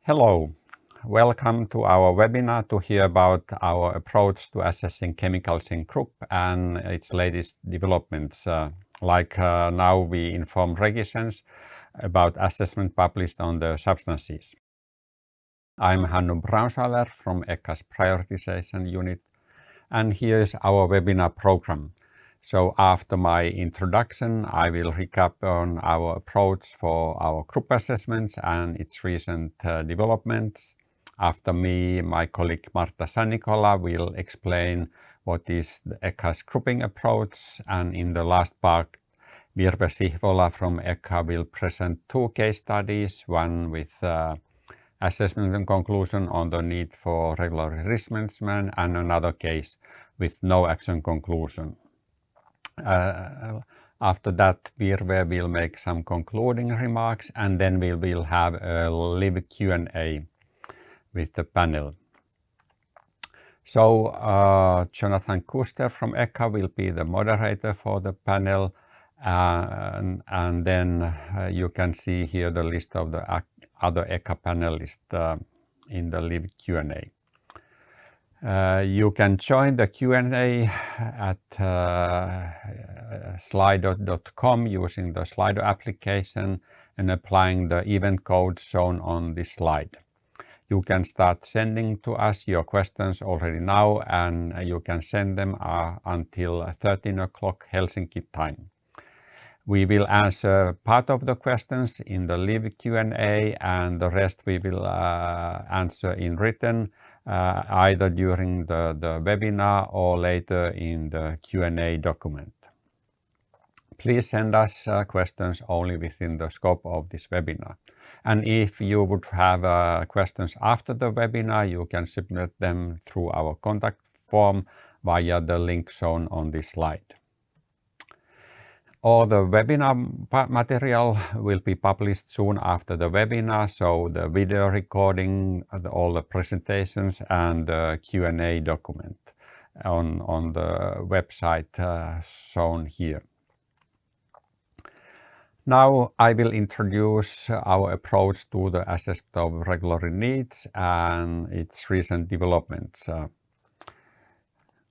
Hello, welcome to our webinar to hear about our approach to assessing chemicals in group and its latest developments. Now we inform registrants about assessment published on the substances. I'm Hannu Braunschweiler from ECHA's prioritization unit, and here's our webinar program. So after my introduction, I will recap on our approach for our group assessments and its recent developments. After me, my colleague Marta Sanikola will explain what is the ECHA's grouping approach, and in the last part, Virve Sihvola from ECHA will present two case studies, one with assessment and conclusion on the need for regular risk management, and another case with no action conclusion. After that, Virve will make some concluding remarks, and then we will have a live Q&A with the panel. So Jonathan Kuster from ECHA will be the moderator for the panel, and then you can see here the list of the other ECHA panelists in the live Q&A. You can join the Q&A at slido.com using the Slido application and applying the event code shown on this slide. You can start sending to us your questions already now, and you can send them until 13 o'clock Helsinki time. We will answer part of the questions in the live Q&A, and the rest we will answer in written either during the webinar or later in the Q&A document. Please send us questions only within the scope of this webinar. And if you would have questions after the webinar, you can submit them through our contact form via the link shown on this slide. All the webinar material will be published soon after the webinar, so the video recording, all the presentations, and the Q&A document on the website shown here. Now I will introduce our approach to the assessment of regulatory needs and its recent developments.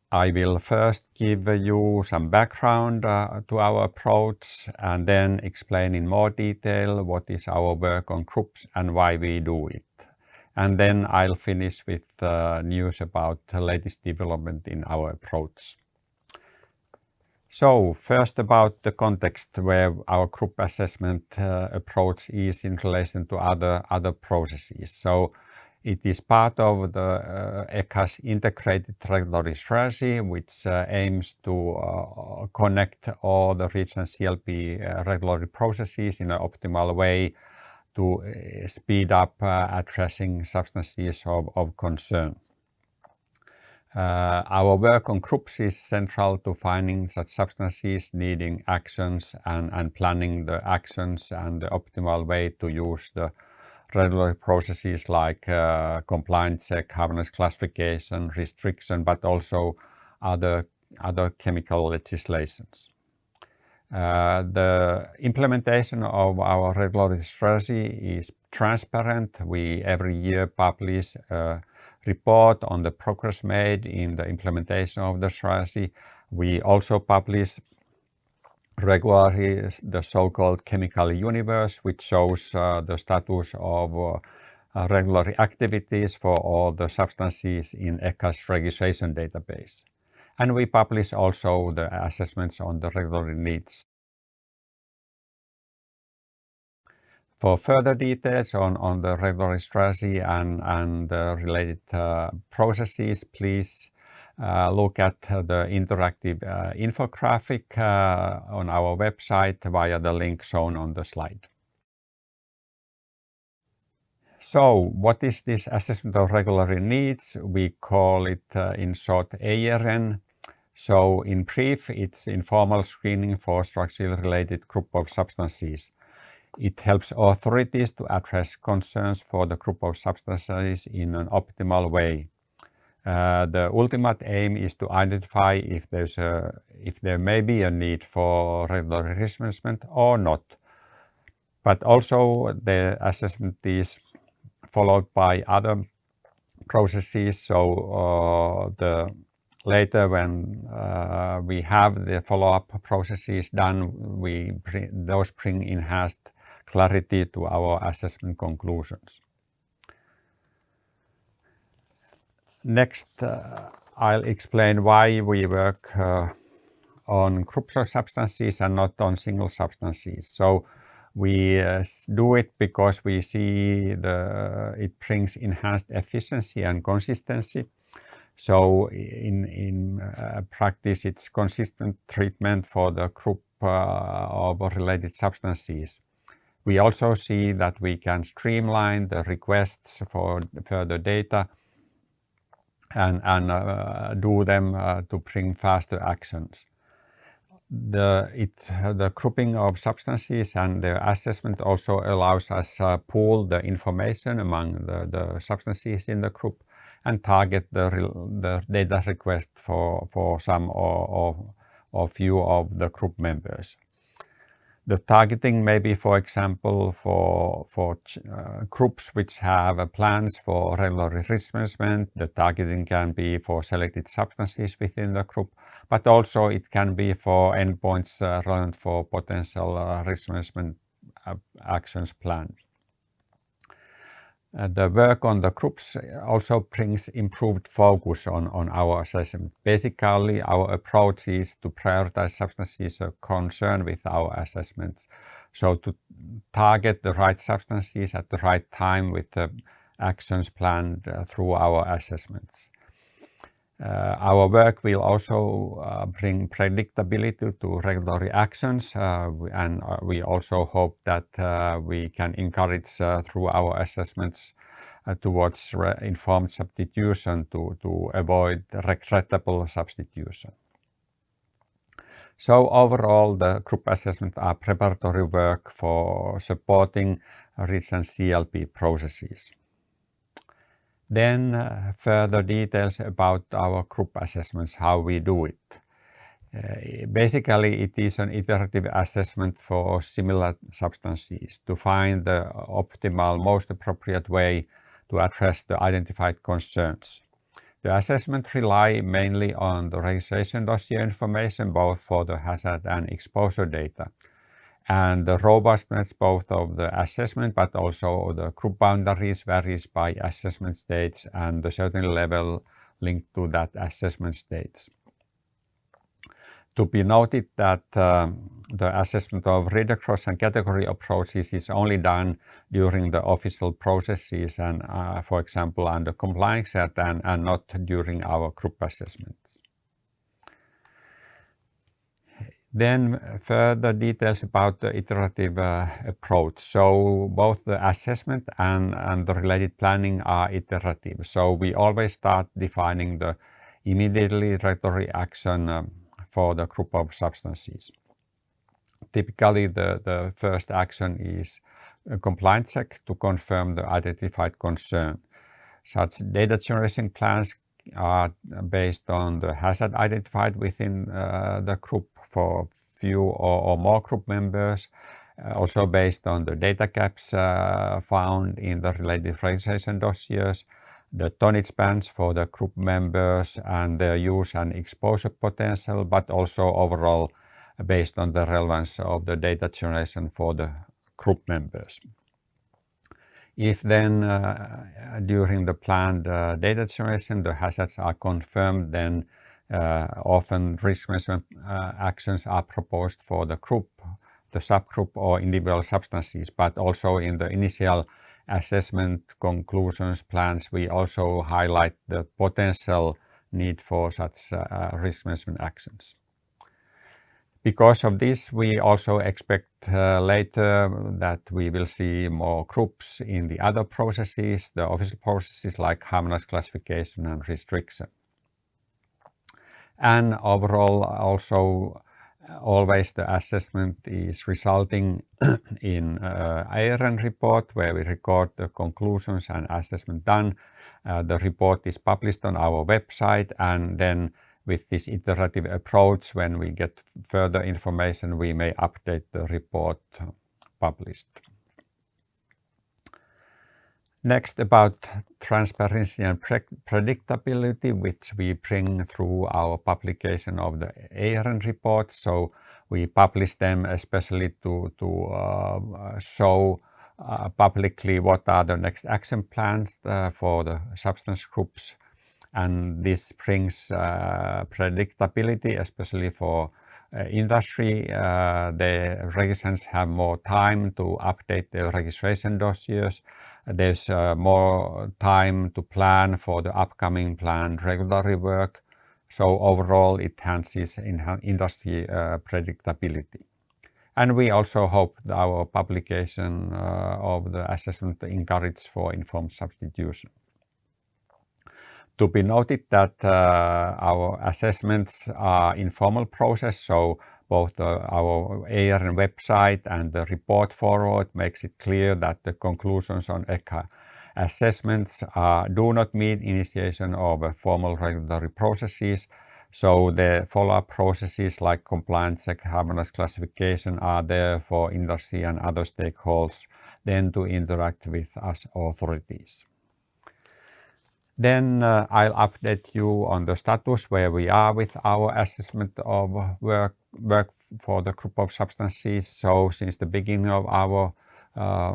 I will first give you some background to our approach, and then explain in more detail what is our work on groups and why we do it. And then I'll finish with news about the latest development in our approach. So first about the context where our group assessment approach is in relation to other processes. So it is part of the ECHA's integrated regulatory strategy, which aims to connect all the REACH and CLP regulatory processes in an optimal way to speed up addressing substances of concern. Our work on groups is central to finding such substances needing actions and planning the actions and the optimal way to use the regulatory processes like compliance check, harmonious classification, restriction, but also other chemical legislations. The implementation of our regulatory strategy is transparent. We every year publish a report on the progress made in the implementation of the strategy. We also publish regularly the so-called chemical universe, which shows the status of regulatory activities for all the substances in ECHA's registration database. And we publish also the assessments on the regulatory needs. For further details on the regulatory strategy and the related processes, please look at the interactive infographic on our website via the link shown on the slide. So what is this assessment of regulatory needs? We call it in short ARN. So in brief, it's informal screening for structurally related group of substances. It helps authorities to address concerns for the group of substances in an optimal way. The ultimate aim is to identify if there may be a need for regulatory risk management or not. But also the assessment is followed by other processes. So later when we have the follow-up processes done, those bring enhanced clarity to our assessment conclusions. Next, I'll explain why we work on groups of substances and not on single substances. So we do it because we see it brings enhanced efficiency and consistency. So in practice, it's consistent treatment for the group of related substances. We also see that we can streamline the requests for further data and do them to bring faster actions. The grouping of substances and their assessment also allows us to pool the information among the substances in the group and target the data request for some or few of the group members. The targeting may be, for example, for groups which have plans for regulatory risk management. The targeting can be for selected substances within the group, but also it can be for endpoints relevant for potential risk management actions planned. The work on the groups also brings improved focus on our assessment. Basically, our approach is to prioritize substances of concern with our assessments. So to target the right substances at the right time with the actions planned through our assessments. Our work will also bring predictability to regulatory actions, and we also hope that we can encourage through our assessments towards informed substitution to avoid regrettable substitution. So overall, the group assessments are preparatory work for supporting REACH and CLP processes. Then further details about our group assessments, how we do it. Basically, it is an iterative assessment for similar substances to find the optimal, most appropriate way to address the identified concerns. The assessment rely mainly on the registration dossier information, both for the hazard and exposure data. And the robustness both of the assessment but also the group boundaries varies by assessment stage and the certain level linked to that assessment stage. To be noted that the assessment of reader cross and category approaches is only done during the official processes and, for example, under compliance and not during our group assessments. Then further details about the iterative approach. So both the assessment and the related planning are iterative. So we always start defining the immediately regulatory action for the group of substances. Typically, the first action is a compliance check to confirm the identified concern. Such data generation plans are based on the hazard identified within the group for few or more group members, also based on the data gaps found in the related registration dossiers, the tonnage bands for the group members and their use and exposure potential, but also overall based on the relevance of the data generation for the group members. If then during the planned data generation the hazards are confirmed, then often risk management actions are proposed for the group, the subgroup or individual substances, but also in the initial assessment conclusions plans we also highlight the potential need for such risk management actions. Because of this, we also expect later that we will see more groups in the other processes, the official processes like harmonized classification and restriction. And overall, also always the assessment is resulting in ARN report where we record the conclusions and assessment done. The report is published on our website, and then with this iterative approach, when we get further information, we may update the report published. Next, about transparency and predictability, which we bring through our publication of the ERN reports. So we publish them especially to show publicly what are the next action plans for the substance groups. And this brings predictability, especially for industry. The registrants have more time to update their registration dossiers. There's more time to plan for the upcoming planned regulatory work. So overall, it enhances industry predictability. And we also hope that our publication of the assessment encourages for informed substitution. To be noted that our assessments are informal process, so both our ARN website and the report forward makes it clear that the conclusions on ECHA assessments do not mean initiation of formal regulatory processes. So the follow-up processes like compliance check, harmonized classification are there for industry and other stakeholders then to interact with us authorities. Then I'll update you on the status where we are with our assessment of work for the group of substances. So since the beginning of our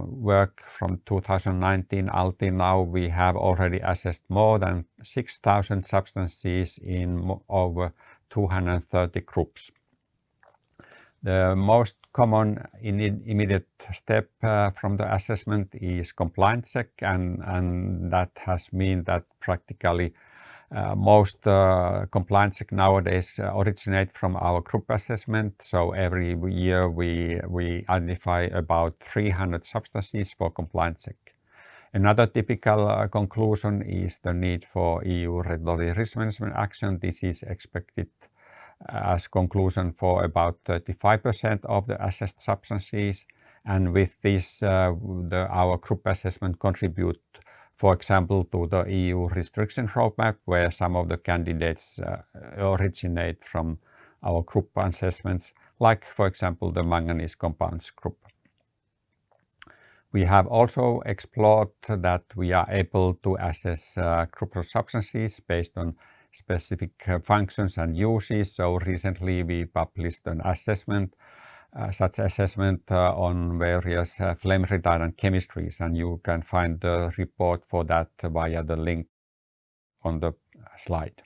work from 2019 until now, we have already assessed more than 6,000 substances in over 230 groups. The most common immediate step from the assessment is compliance check, and that has meant that practically most compliance check nowadays originate from our group assessment. So every year we identify about 300 substances for compliance check. Another typical conclusion is the need for EU regulatory risk management action. This is expected as conclusion for about 35% of the assessed substances, and with this our group assessment contribute, for example, to the EU restriction roadmap, where some of the candidates originate from our group assessments, like for example the manganese compounds group. We have also explored that we are able to assess group of substances based on specific functions and uses. So recently we published an assessment, such assessment on various flame retardant chemistries, and you can find the report for that via the link on the slide.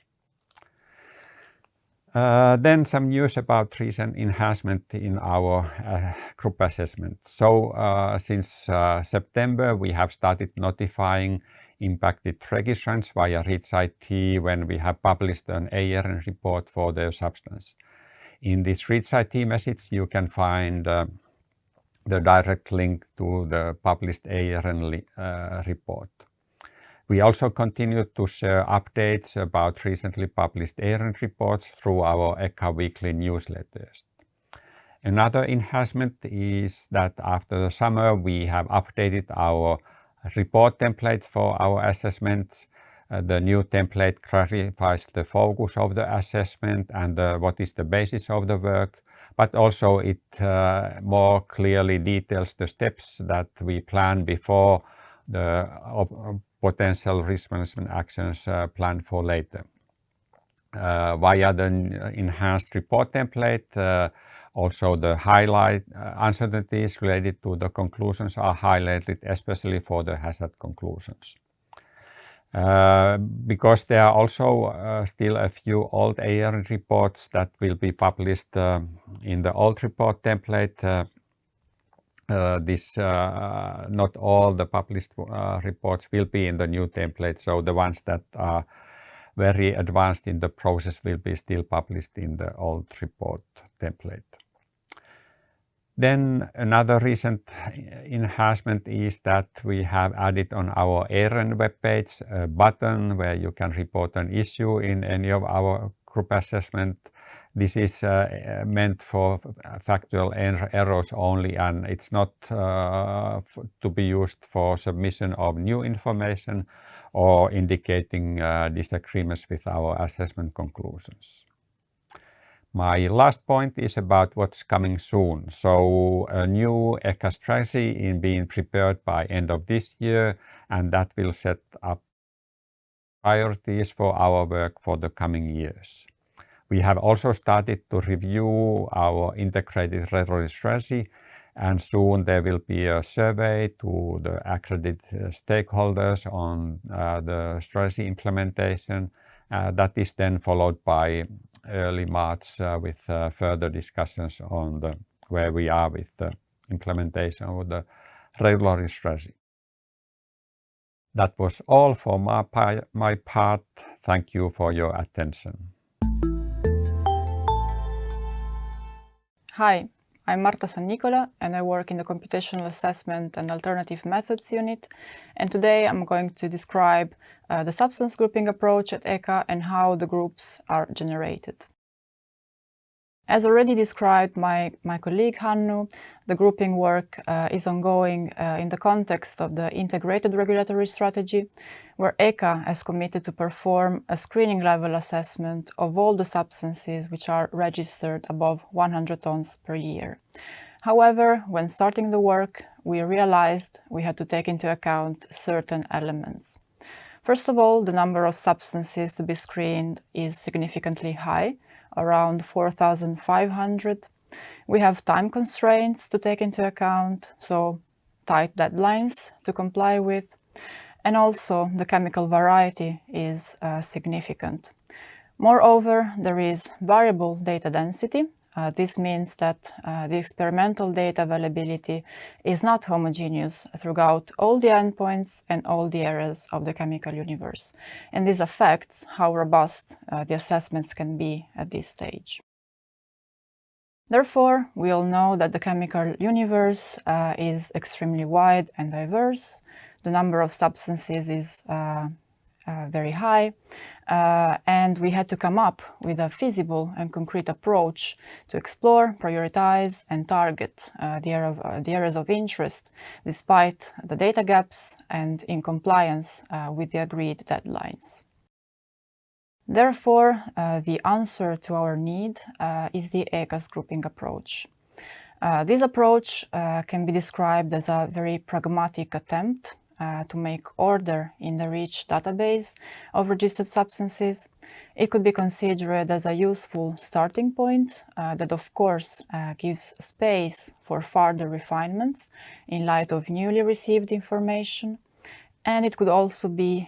Then some news about recent enhancement in our group assessment. So since September we have started notifying impacted registrants via REACH IT when we have published an ARN report for their substance. In this REACH IT message you can find the direct link to the published ARN report. We also continue to share updates about recently published ARN reports through our ECHA weekly newsletters. Another enhancement is that after the summer we have updated our report template for our assessments. The new template clarifies the focus of the assessment and what is the basis of the work, but also it more clearly details the steps that we plan before the potential risk management actions planned for later. Via the enhanced report template, also the highlight uncertainties related to the conclusions are highlighted, especially for the hazard conclusions. Because there are also still a few old ARN reports that will be published in the old report template, not all the published reports will be in the new template, so the ones that are very advanced in the process will be still published in the old report template. Then another recent enhancement is that we have added on our ARN webpage a button where you can report an issue in any of our group assessment. This is meant for factual errors only, and it's not to be used for submission of new information or indicating disagreements with our assessment conclusions. My last point is about what's coming soon. So a new ECHA strategy is being prepared by end of this year, and that will set up priorities for our work for the coming years. We have also started to review our integrated regulatory strategy, and soon there will be a survey to the accredited stakeholders on the strategy implementation. That is then followed by early March with further discussions on where we are with the implementation of the regulatory strategy. That was all for my part. Thank you for your attention. Hi, I'm Marta San Nicola and I work in the Computational Assessment and Alternative Methods unit. And today I'm going to describe the substance grouping approach at ECHA and how the groups are generated. As already described by my colleague Hannu, the grouping work is ongoing in the context of the integrated regulatory strategy, where ECHA has committed to perform a screening level assessment of all the substances which are registered above 100 tons per year. However, when starting the work, we realized we had to take into account certain elements. First of all, the number of substances to be screened is significantly high, around 4,500. We have time constraints to take into account, so tight deadlines to comply with. And also the chemical variety is significant. Moreover, there is variable data density. This means that the experimental data availability is not homogeneous throughout all the endpoints and all the areas of the chemical universe. And this affects how robust the assessments can be at this stage. Therefore, we all know that the chemical universe is extremely wide and diverse. The number of substances is very high, and we had to come up with a feasible and concrete approach to explore, prioritize, and target the areas of interest, despite the data gaps and in compliance with the agreed deadlines. Therefore, the answer to our need is the ECHA's grouping approach. This approach can be described as a very pragmatic attempt to make order in the REACH database of registered substances. It could be considered as a useful starting point that of course gives space for further refinements in light of newly received information. And it could also be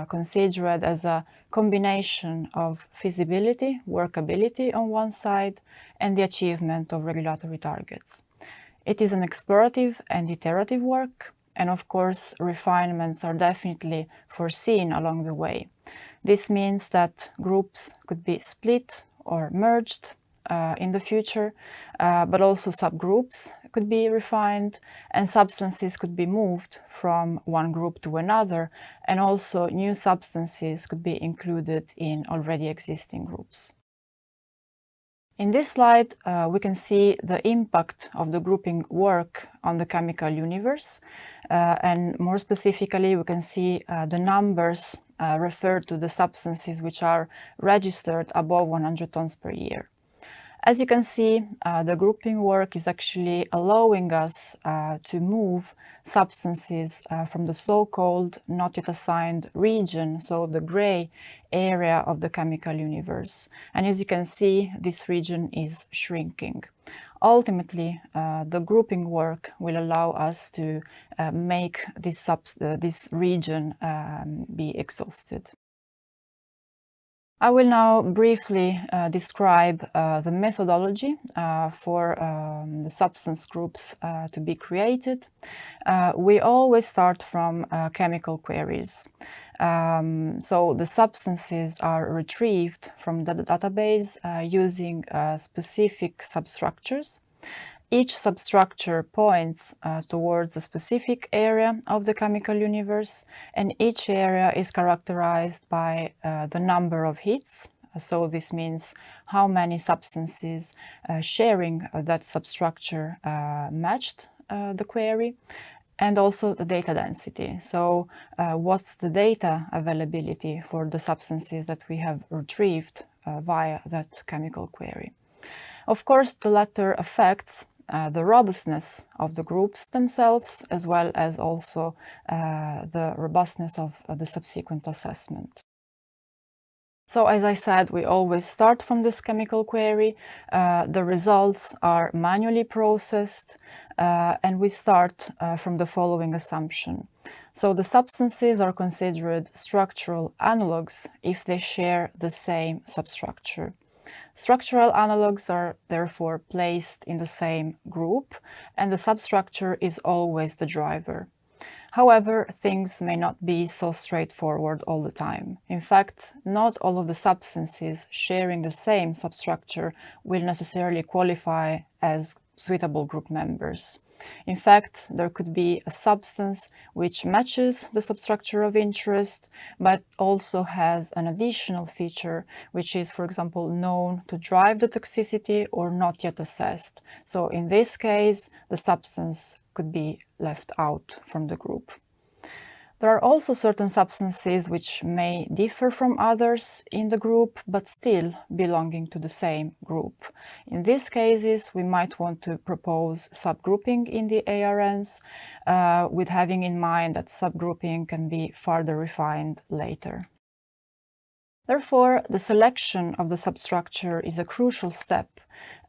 considered as a combination of feasibility, workability on one side, and the achievement of regulatory targets. It is an explorative and iterative work, and of course, refinements are definitely foreseen along the way. This means that groups could be split or merged in the future, but also subgroups could be refined and substances could be moved from one group to another, and also new substances could be included in already existing groups. In this slide, we can see the impact of the grouping work on the chemical universe, and more specifically, we can see the numbers referred to the substances which are registered above 100 tons per year. As you can see, the grouping work is actually allowing us to move substances from the so-called not yet assigned region, so the gray area of the chemical universe. And as you can see, this region is shrinking. Ultimately, the grouping work will allow us to make this region be exhausted. I will now briefly describe the methodology for the substance groups to be created. We always start from chemical queries. So the substances are retrieved from the database using specific substructures. Each substructure points towards a specific area of the chemical universe, and each area is characterized by the number of hits. So this means how many substances sharing that substructure matched the query, and also the data density. So what's the data availability for the substances that we have retrieved via that chemical query. Of course, the latter affects the robustness of the groups themselves, as well as also the robustness of the subsequent assessment. So as I said, we always start from this chemical query. The results are manually processed, and we start from the following assumption. So the substances are considered structural analogues if they share the same substructure. Structural analogues are therefore placed in the same group, and the substructure is always the driver. However, things may not be so straightforward all the time. In fact, not all of the substances sharing the same substructure will necessarily qualify as suitable group members. In fact, there could be a substance which matches the substructure of interest, but also has an additional feature which is, for example, known to drive the toxicity or not yet assessed. So in this case, the substance could be left out from the group. There are also certain substances which may differ from others in the group, but still belonging to the same group. In these cases, we might want to propose subgrouping in the ARNs, with having in mind that subgrouping can be further refined later. Therefore, the selection of the substructure is a crucial step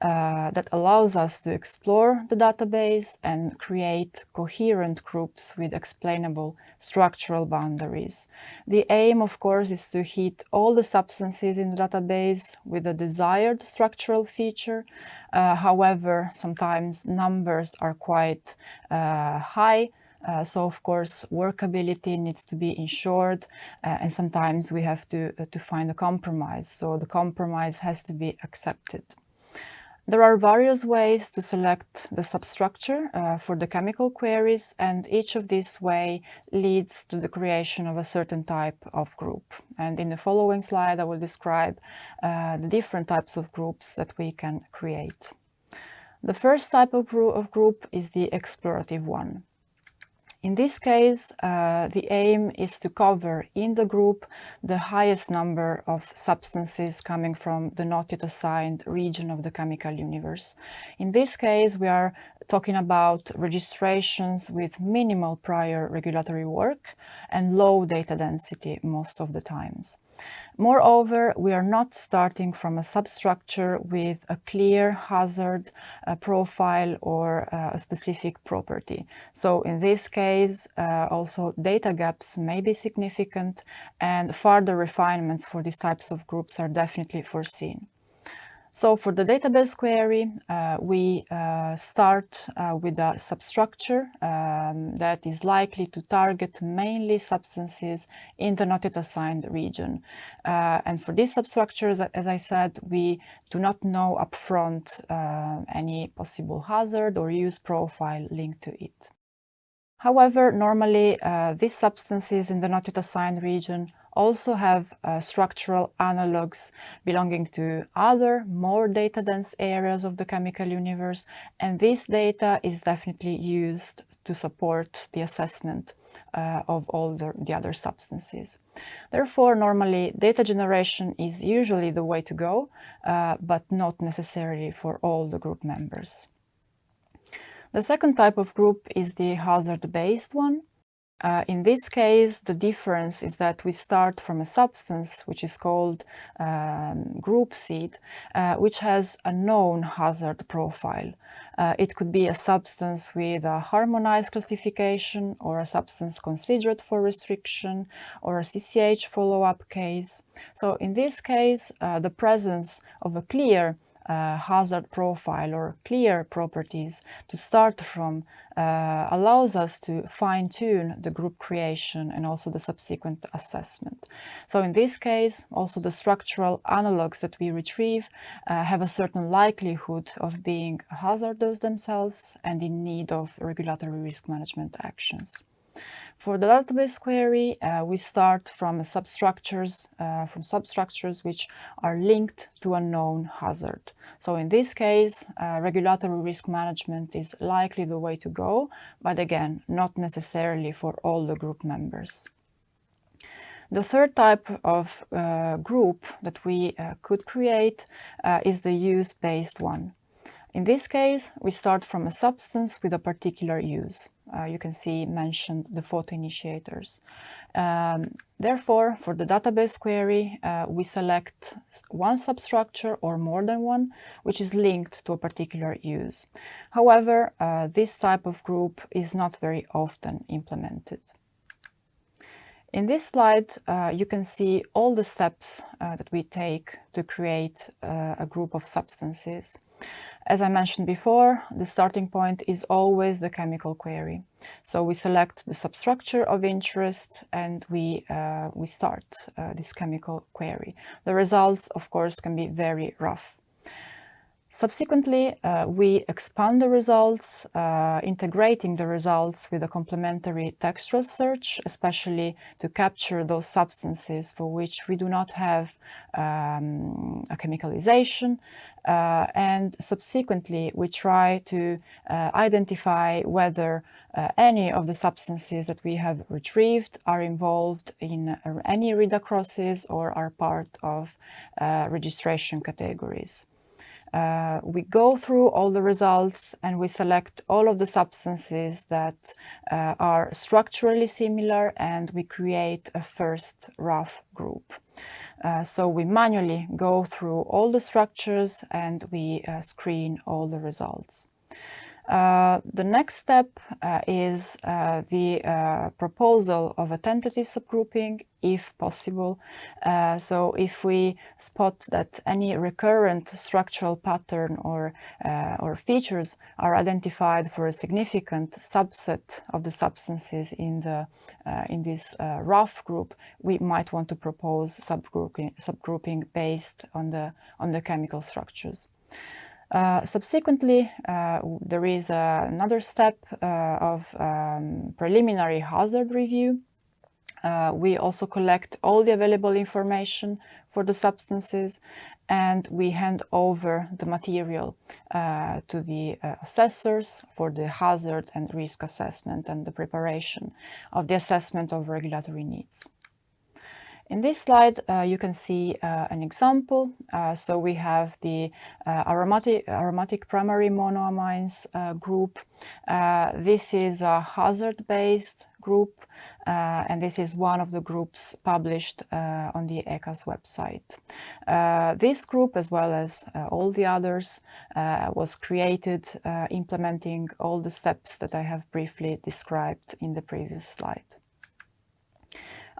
that allows us to explore the database and create coherent groups with explainable structural boundaries. The aim, of course, is to hit all the substances in the database with a desired structural feature. However, sometimes numbers are quite high. So of course workability needs to be ensured, and sometimes we have to find a compromise. So the compromise has to be accepted. There are various ways to select the substructure for the chemical queries, and each of these ways leads to the creation of a certain type of group. And in the following slide I will describe the different types of groups that we can create. The first type of group is the explorative one. In this case, the aim is to cover in the group the highest number of substances coming from the not yet assigned region of the chemical universe. In this case, we are talking about registrations with minimal prior regulatory work and low data density most of the times. Moreover, we are not starting from a substructure with a clear hazard profile or a specific property. So in this case, also data gaps may be significant, and further refinements for these types of groups are definitely foreseen. So for the database query, we start with a substructure that is likely to target mainly substances in the not yet assigned region. And for these substructures, as I said, we do not know upfront any possible hazard or use profile linked to it. However, normally these substances in the not yet assigned region also have structural analogues belonging to other, more data-dense areas of the chemical universe, and this data is definitely used to support the assessment of all the other substances. Therefore, normally data generation is usually the way to go, but not necessarily for all the group members. The second type of group is the hazard-based one. In this case, the difference is that we start from a substance which is called group seed, which has a known hazard profile. It could be a substance with a harmonized classification, or a substance considered for restriction, or a CCH follow-up case. So in this case, the presence of a clear hazard profile or clear properties to start from allows us to fine-tune the group creation and also the subsequent assessment. So in this case, also the structural analogues that we retrieve have a certain likelihood of being hazardous themselves and in need of regulatory risk management actions. For the database query, we start from substructures which are linked to a known hazard. So in this case, regulatory risk management is likely the way to go, but again, not necessarily for all the group members. The third type of group that we could create is the use-based one. In this case, we start from a substance with a particular use. You can see mentioned the photoinitiators. Therefore, for the database query, we select one substructure or more than one, which is linked to a particular use. However, this type of group is not very often implemented. In this slide, you can see all the steps that we take to create a group of substances. As I mentioned before, the starting point is always the chemical query. So we select the substructure of interest and we start this chemical query. The results, of course, can be very rough. Subsequently, we expand the results, integrating the results with a complementary textual search, especially to capture those substances for which we do not have a chemicalization. And subsequently, we try to identify whether any of the substances that we have retrieved are involved in any read-acrosses or are part of registration categories. We go through all the results and we select all of the substances that are structurally similar, and we create a first rough group. So we manually go through all the structures and we screen all the results. The next step is the proposal of a tentative subgrouping, if possible. So if we spot that any recurrent structural pattern or features are identified for a significant subset of the substances in this rough group, we might want to propose subgrouping based on the chemical structures. Subsequently, there is another step of preliminary hazard review. We also collect all the available information for the substances, and we hand over the material to the assessors for the hazard and risk assessment and the preparation of the assessment of regulatory needs. In this slide, you can see an example. So we have the aromatic primary monoamines group. This is a hazard-based group, and this is one of the groups published on the ECHA's website. This group, as well as all the others, was created implementing all the steps that I have briefly described in the previous slide.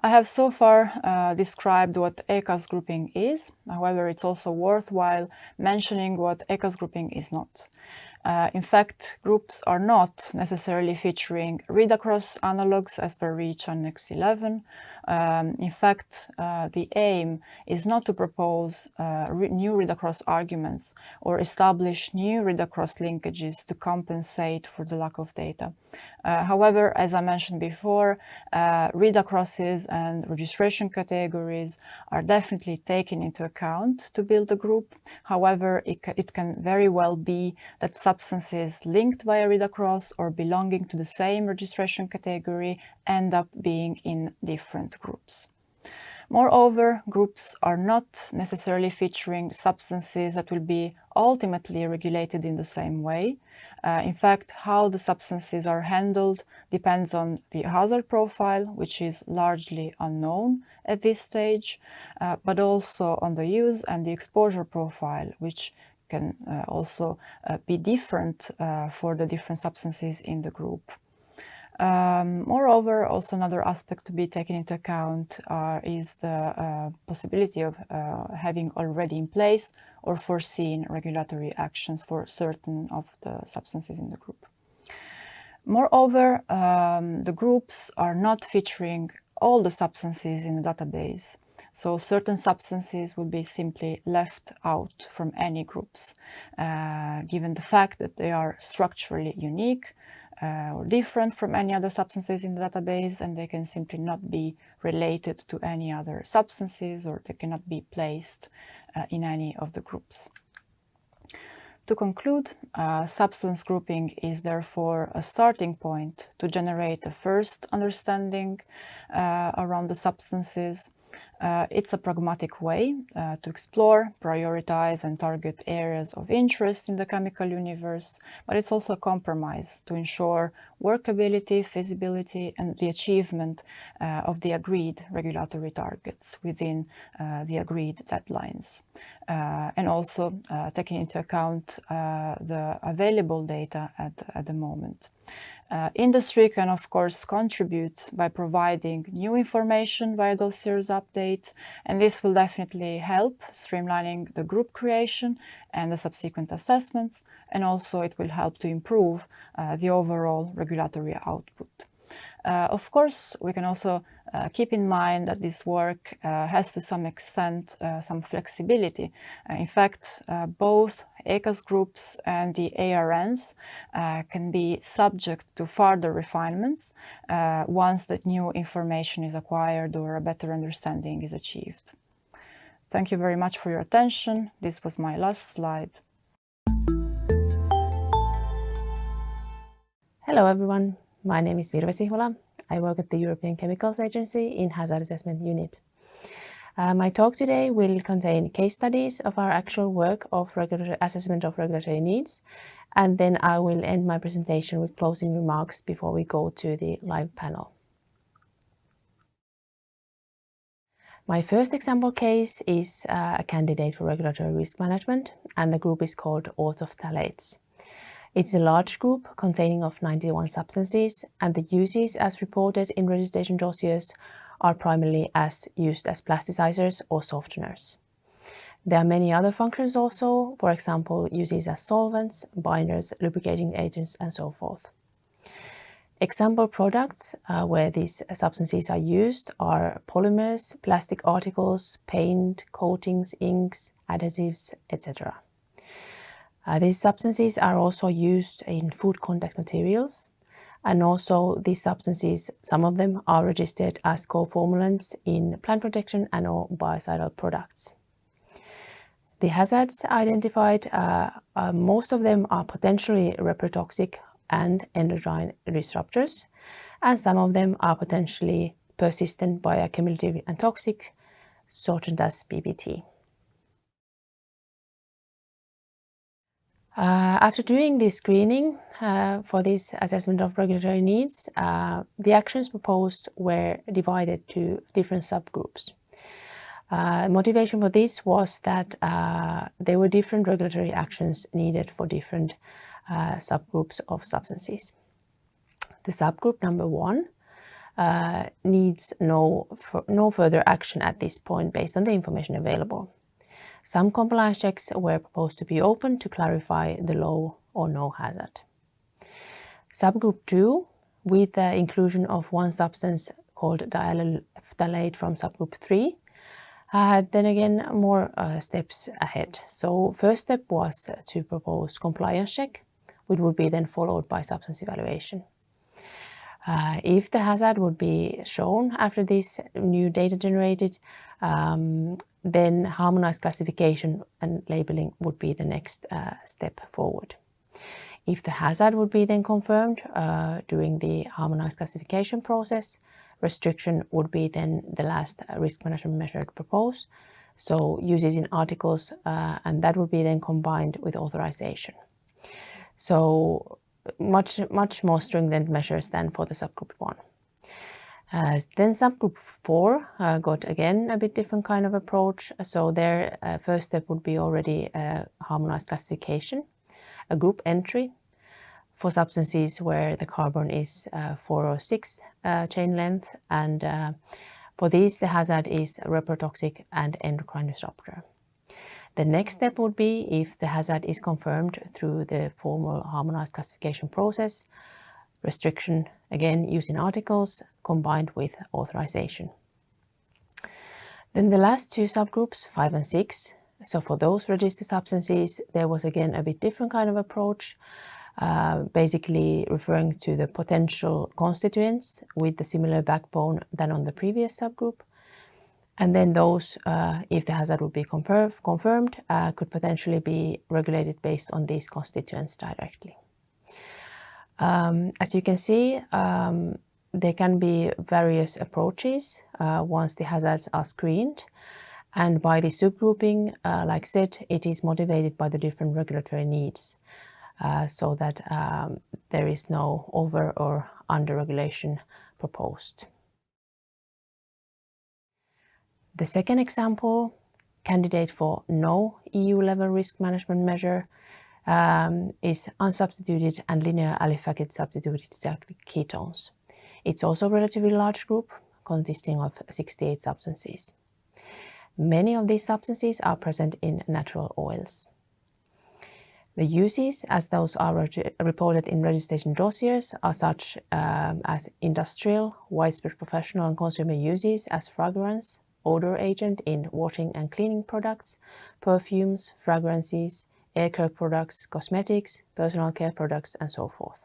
I have so far described what ECHA's grouping is. However, it's also worthwhile mentioning what ECHA's grouping is not. In fact, groups are not necessarily featuring read-across analogs as per REACH Annex 11. In fact, the aim is not to propose new read-across arguments or establish new read-across linkages to compensate for the lack of data. However, as I mentioned before, read-acrosses and registration categories are definitely taken into account to build a group. However, it can very well be that substances linked via read-across or belonging to the same registration category end up being in different groups. Moreover, groups are not necessarily featuring substances that will be ultimately regulated in the same way. In fact, how the substances are handled depends on the hazard profile, which is largely unknown at this stage, but also on the use and the exposure profile, which can also be different for the different substances in the group. Moreover, also another aspect to be taken into account is the possibility of having already in place or foreseen regulatory actions for certain of the substances in the group. Moreover, the groups are not featuring all the substances in the database. So certain substances will be simply left out from any groups, given the fact that they are structurally unique or different from any other substances in the database, and they can simply not be related to any other substances, or they cannot be placed in any of the groups. To conclude, substance grouping is therefore a starting point to generate a first understanding around the substances. It's a pragmatic way to explore, prioritize and target areas of interest in the chemical universe, but it's also a compromise to ensure workability, feasibility and the achievement of the agreed regulatory targets within the agreed deadlines. And also taking into account the available data at the moment. Industry can of course contribute by providing new information via dossiers update, and this will definitely help streamlining the group creation and the subsequent assessments, and also it will help to improve the overall regulatory output. Of course, we can also keep in mind that this work has to some extent some flexibility. In fact, both ECHA's groups and the ARNs can be subject to further refinements once that new information is acquired or a better understanding is achieved. Thank you very much for your attention. This was my last slide. Hello everyone. My name is Virve Sihvola. I work at the European Chemicals Agency in Hazard Assessment Unit. My talk today will contain case studies of our actual work of assessment of regulatory needs, and then I will end my presentation with closing remarks before we go to the live panel. My first example case is a candidate for regulatory risk management, and the group is called orthophthalates. It's a large group containing of 91 substances, and the uses as reported in registration dossiers are primarily used as plasticizers or softeners. There are many other functions also, for example, uses as solvents, binders, lubricating agents, and so forth. Example products where these substances are used are polymers, plastic articles, paint, coatings, inks, adhesives, etc. These substances are also used in food contact materials, and also these substances, some of them are registered as co-formulants in plant protection and or biocidal products. The hazards identified, most of them are potentially reprotoxic and endocrine disruptors, and some of them are potentially persistent bioaccumulative and toxic, shortened as PBT. After doing this screening for this assessment of regulatory needs, the actions proposed were divided to different subgroups. Motivation for this was that there were different regulatory actions needed for different subgroups of substances. The subgroup number 1 needs no further action at this point based on the information available. Some compliance checks were proposed to be open to clarify the low or no hazard. Subgroup 2, with the inclusion of one substance called diallylphthalate from subgroup 3, had then again more steps ahead. So first step was to propose compliance check, which would be then followed by substance evaluation. If the hazard would be shown after this new data generated, then harmonized classification and labeling would be the next step forward. If the hazard would be then confirmed during the harmonized classification process, restriction would be then the last risk management measure proposed. So uses in articles, and that would be then combined with authorization. So much more stringent measures than for the subgroup 1. Then subgroup 4 got again a bit different kind of approach. So their first step would be already harmonized classification, a group entry for substances where the carbon is 4 or 6 chain length, and for these the hazard is reprotoxic and endocrine disruptor. The next step would be if the hazard is confirmed through the formal harmonized classification process, restriction, again using articles, combined with authorization. Then the last two subgroups, 5 and 6, so for those registered substances, there was again a bit different kind of approach, basically referring to the potential constituents with the similar backbone than on the previous subgroup. And then those, if the hazard would be confirmed, could potentially be regulated based on these constituents directly. As you can see, there can be various approaches once the hazards are screened. And by the subgrouping, like said, it is motivated by the different regulatory needs so that there is no over or under regulation proposed. The second example, candidate for no EU-level risk management measure, is unsubstituted and linear aliphatic substituted cyclic ketones. It's also a relatively large group consisting of 68 substances. Many of these substances are present in natural oils. The uses, as those are reported in registration dossiers, are such as industrial, widespread professional and consumer uses as fragrance, odor agent in washing and cleaning products, perfumes, fragrances, air care products, cosmetics, personal care products, and so forth.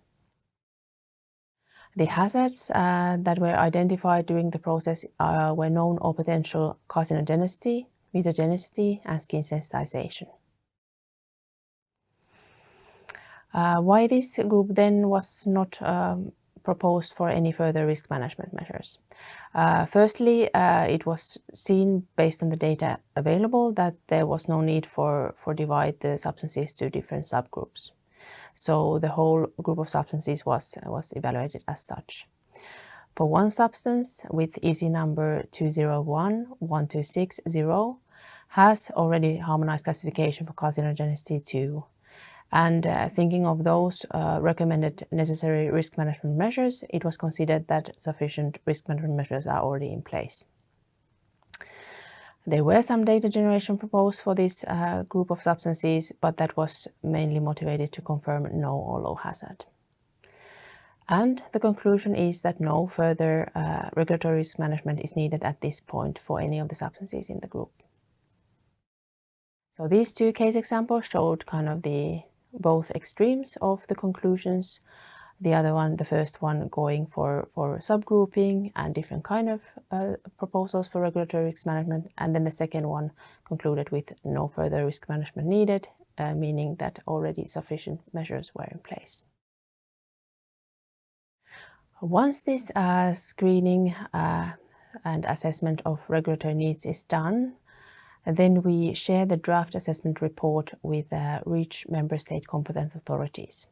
The hazards that were identified during the process were known or potential carcinogenicity, mutagenicity, and skin sensitization. Why this group then was not proposed for any further risk management measures? Firstly, it was seen based on the data available that there was no need for divide the substances to different subgroups. So the whole group of substances was evaluated as such. For one substance with EC number 2011260 has already harmonized classification for carcinogenicity 2. And thinking of those recommended necessary risk management measures, it was considered that sufficient risk management measures are already in place. There were some data generation proposed for this group of substances, but that was mainly motivated to confirm no or low hazard. And the conclusion is that no further regulatory risk management is needed at this point for any of the substances in the group. So these two case examples showed kind of the both extremes of the conclusions. The first one going for subgrouping and different kind of proposals for regulatory risk management, and then the second one concluded with no further risk management needed, meaning that already sufficient measures were in place. Once this screening and assessment of regulatory needs is done, then we share the draft assessment report with REACH member state competent authorities.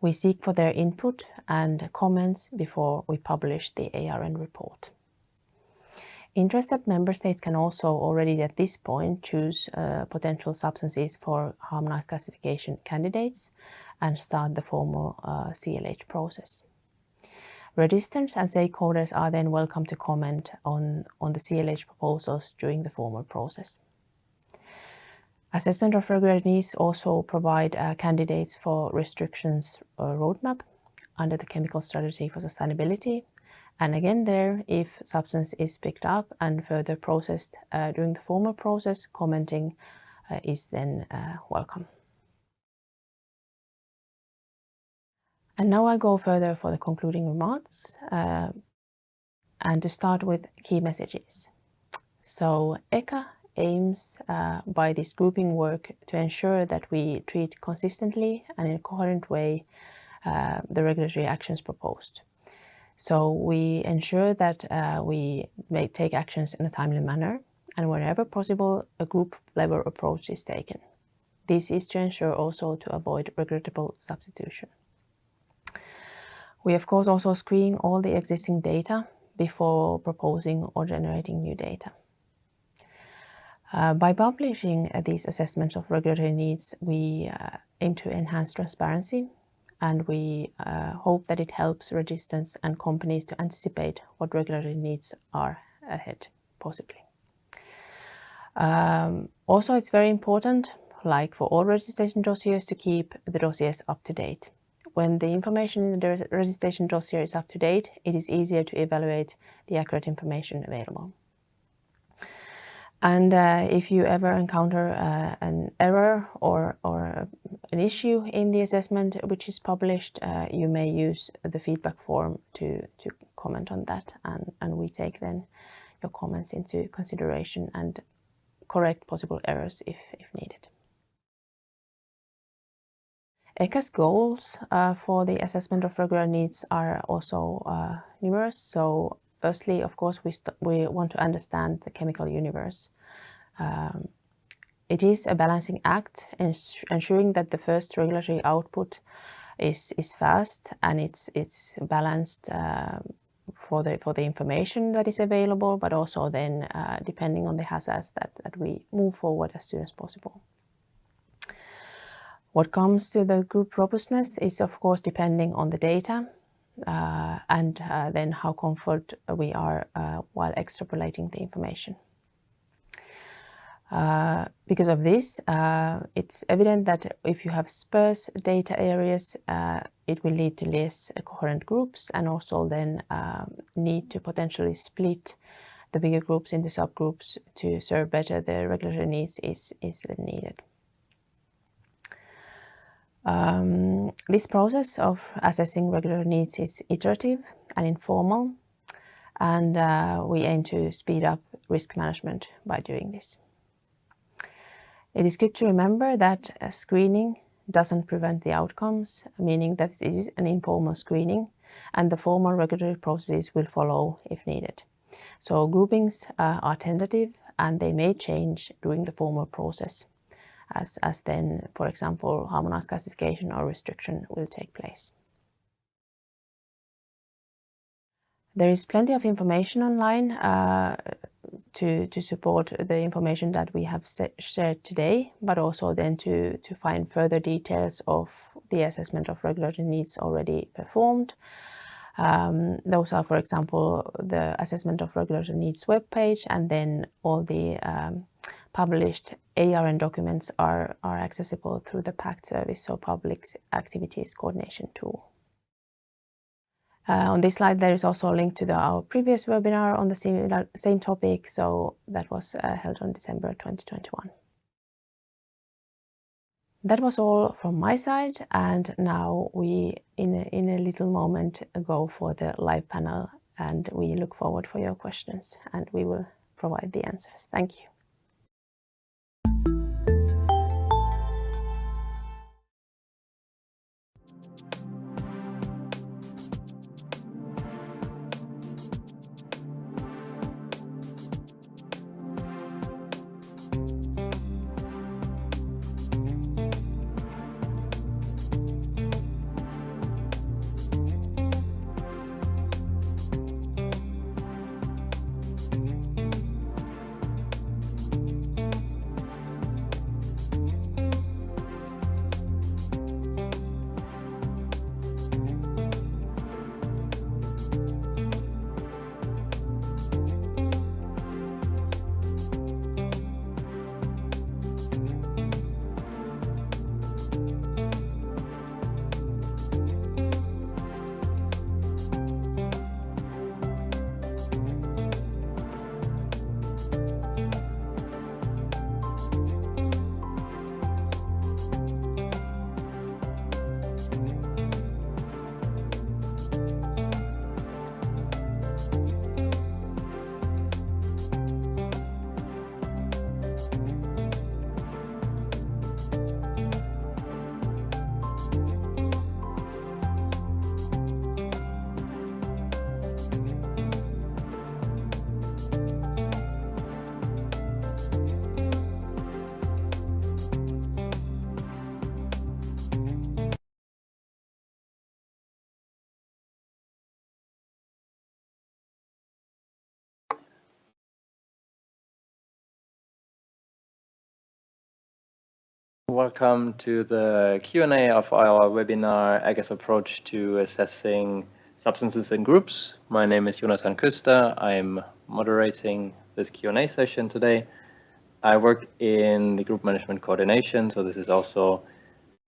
We seek for their input and comments before we publish the ARN report. Interested member states can also already at this point choose potential substances for harmonized classification candidates and start the formal CLH process. Registrants and stakeholders are then welcome to comment on the CLH proposals during the formal process. Assessment of regulatory needs also provide candidates for restrictions roadmap under the Chemical Strategy for Sustainability. And again there, if substance is picked up and further processed during the formal process, commenting is then welcome. And now I go further for the concluding remarks and to start with key messages. So ECHA aims by this grouping work to ensure that we treat consistently and in a coherent way the regulatory actions proposed. So we ensure that we may take actions in a timely manner, and wherever possible a group level approach is taken. This is to ensure also to avoid regrettable substitution. We of course also screen all the existing data before proposing or generating new data. By publishing these assessments of regulatory needs, we aim to enhance transparency, and we hope that it helps registrants and companies to anticipate what regulatory needs are ahead, possibly. Also, it's very important, like for all registration dossiers, to keep the dossiers up to date. When the information in the registration dossier is up to date, it is easier to evaluate the accurate information available. And if you ever encounter an error or an issue in the assessment which is published, you may use the feedback form to comment on that, and we take then your comments into consideration and correct possible errors if needed. ECHA's goals for the assessment of regular needs are also numerous. So firstly, of course, we want to understand the chemical universe. It is a balancing act, ensuring that the first regulatory output is fast and it's balanced for the information that is available, but also then depending on the hazards that we move forward as soon as possible. What comes to the group robustness is of course depending on the data and then how confident we are while extrapolating the information. Because of this, it's evident that if you have sparse data areas, it will lead to less coherent groups and also then need to potentially split the bigger groups into subgroups to serve better the regulatory needs is then needed. This process of assessing regulatory needs is iterative and informal, and we aim to speed up risk management by doing this. It is good to remember that screening doesn't prevent the outcomes, meaning that this is an informal screening and the formal regulatory processes will follow if needed. So groupings are tentative and they may change during the formal process as then, for example, harmonized classification or restriction will take place. There is plenty of information online to support the information that we have shared today, but also then to find further details of the assessment of regulatory needs already performed. Those are, for example, the assessment of regulatory needs webpage, and then all the published ARN documents are accessible through the PACT service, so Public Activities Coordination Tool. On this slide, there is also a link to our previous webinar on the same topic, so that was held on December 2021. That was all from my side, and now we, in a little moment, go for the live panel, and we look forward for your questions, and we will provide the answers. Thank you. Welcome to the Q&A of our webinar, ECHA's approach to assessing substances in groups. My name is Jonathan Kuster. I'm moderating this Q&A session today. I work in the group management coordination, so this is also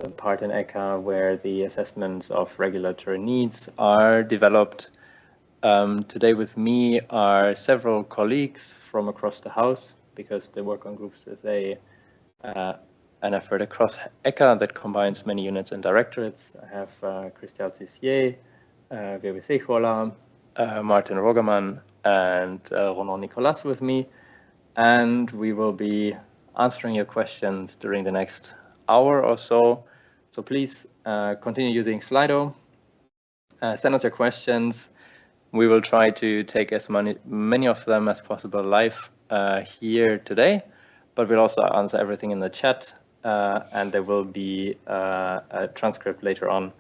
the part in ECHA where the assessments of regulatory needs are developed. Today with me are several colleagues from across the house, because they work on groups as an effort across ECHA that combines many units and directorates. I have Christel Tissier, Virvi Sechola, Martin Rogerman and Ronan Nicolas with me, and we will be answering your questions during the next hour or so. So please continue using Slido. Send us your questions. We will try to take as many of them as possible live here today, but we'll also answer everything in the chat, and there will be a transcript later on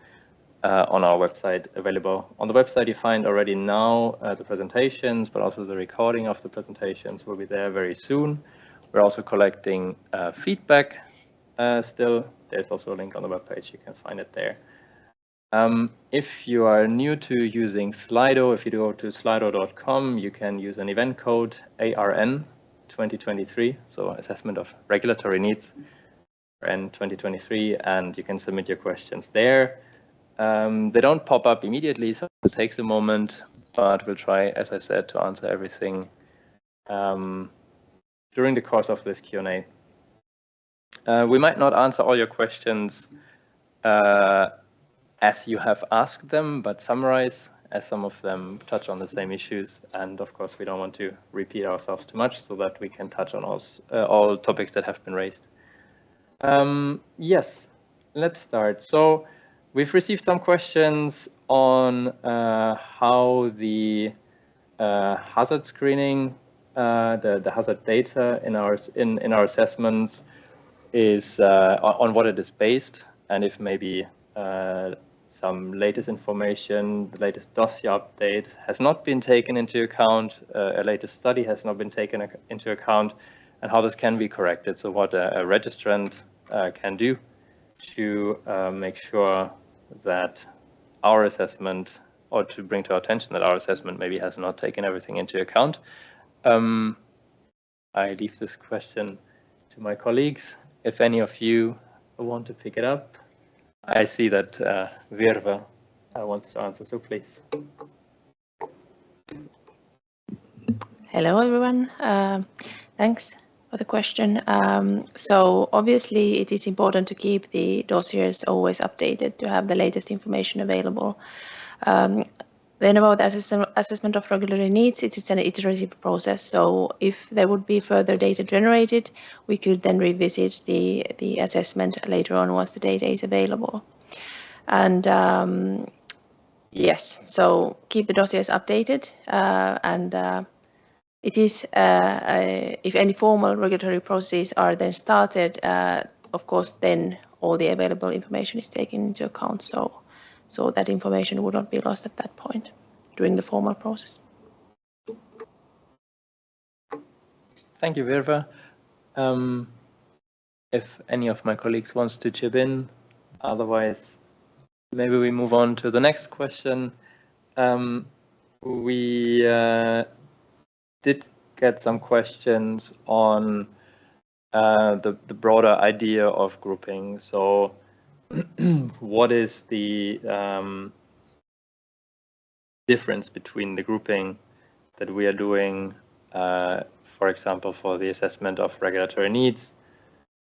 our website available. On the website you find already now the presentations, but also the recording of the presentations will be there very soon. We're also collecting feedback still. There's also a link on the webpage, you can find it there. If you are new to using Slido, if you go to slido.com, you can use an event code ARN 2023, so Assessment of Regulatory Needs, ARN 2023, and you can submit your questions there. They don't pop up immediately, so it takes a moment, but we'll try, as I said, to answer everything during the course of this Q&A. We might not answer all your questions as you have asked them, but summarize, as some of them touch on the same issues. And of course, we don't want to repeat ourselves too much, so that we can touch on all topics that have been raised. Yes, let's start. So we've received some questions on how the hazard screening, the hazard data in our assessments is on what it is based, and if maybe some latest information, the latest dossier update has not been taken into account, a latest study has not been taken into account, and how this can be corrected. So what a registrant can do to make sure that our assessment, or to bring to our attention that our assessment maybe has not taken everything into account. I leave this question to my colleagues. If any of you want to pick it up. I see that Virva wants to answer, so please. Hello, everyone. Thanks for the question. So obviously, it is important to keep the dossiers always updated to have the latest information available. Then about the assessment of regulatory needs, it is an iterative process. So if there would be further data generated, we could then revisit the assessment later on once the data is available. And yes, so keep the dossiers updated. And it is, if any formal regulatory processes are then started, of course, then all the available information is taken into account. So that information would not be lost at that point during the formal process. Thank you, Virva. If any of my colleagues wants to chip in, otherwise, maybe we move on to the next question. We did get some questions on the broader idea of grouping. So what is the difference between the grouping that we are doing, for example, for the assessment of regulatory needs,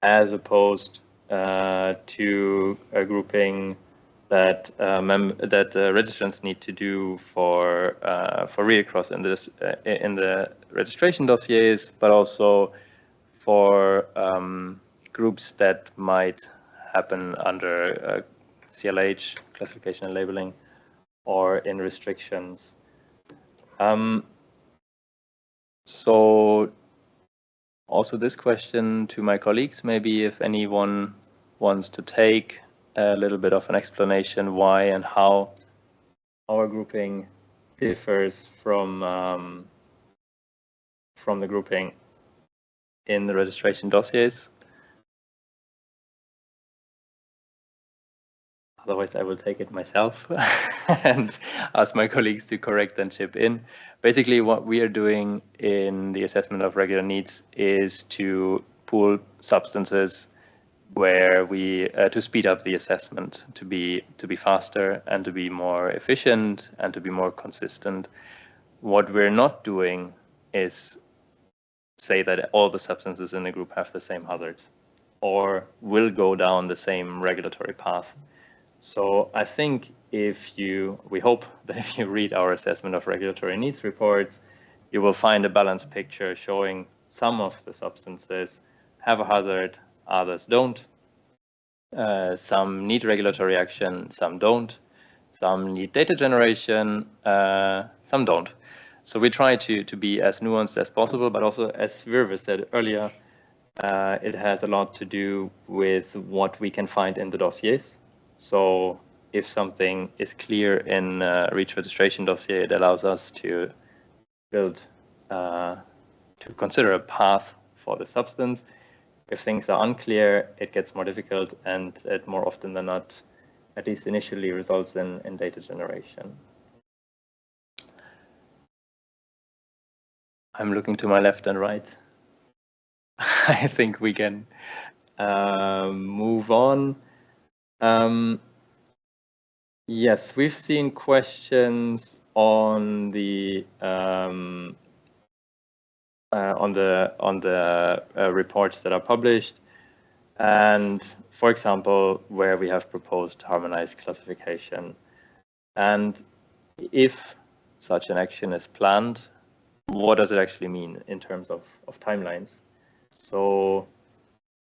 as opposed to a grouping that registrants need to do for reacross in the registration dossiers, but also for groups that might happen under CLH, classification and labeling, or in restrictions. So also this question to my colleagues, maybe if anyone wants to take a little bit of an explanation why and how our grouping differs from the grouping in the registration dossiers. Otherwise, I will take it myself and ask my colleagues to correct and chip in. Basically, what we are doing in the assessment of regular needs is to pool substances where we to speed up the assessment, to be faster and to be more efficient and to be more consistent. What we're not doing is say that all the substances in the group have the same hazard or will go down the same regulatory path. So I think we hope that if you read our assessment of regulatory needs reports, you will find a balanced picture showing some of the substances have a hazard, others don't. Some need regulatory action, some don't. Some need data generation, some don't. So we try to be as nuanced as possible, but also, as Virve said earlier, it has a lot to do with what we can find in the dossiers. So if something is clear in REACH registration dossier, it allows us to build, to consider a path for the substance. If things are unclear, it gets more difficult, and it more often than not, at least initially, results in data generation. I'm looking to my left and right. I think we can move on. Yes, we've seen questions on the reports that are published, and for example, where we have proposed harmonized classification. And if such an action is planned, what does it actually mean in terms of timelines? So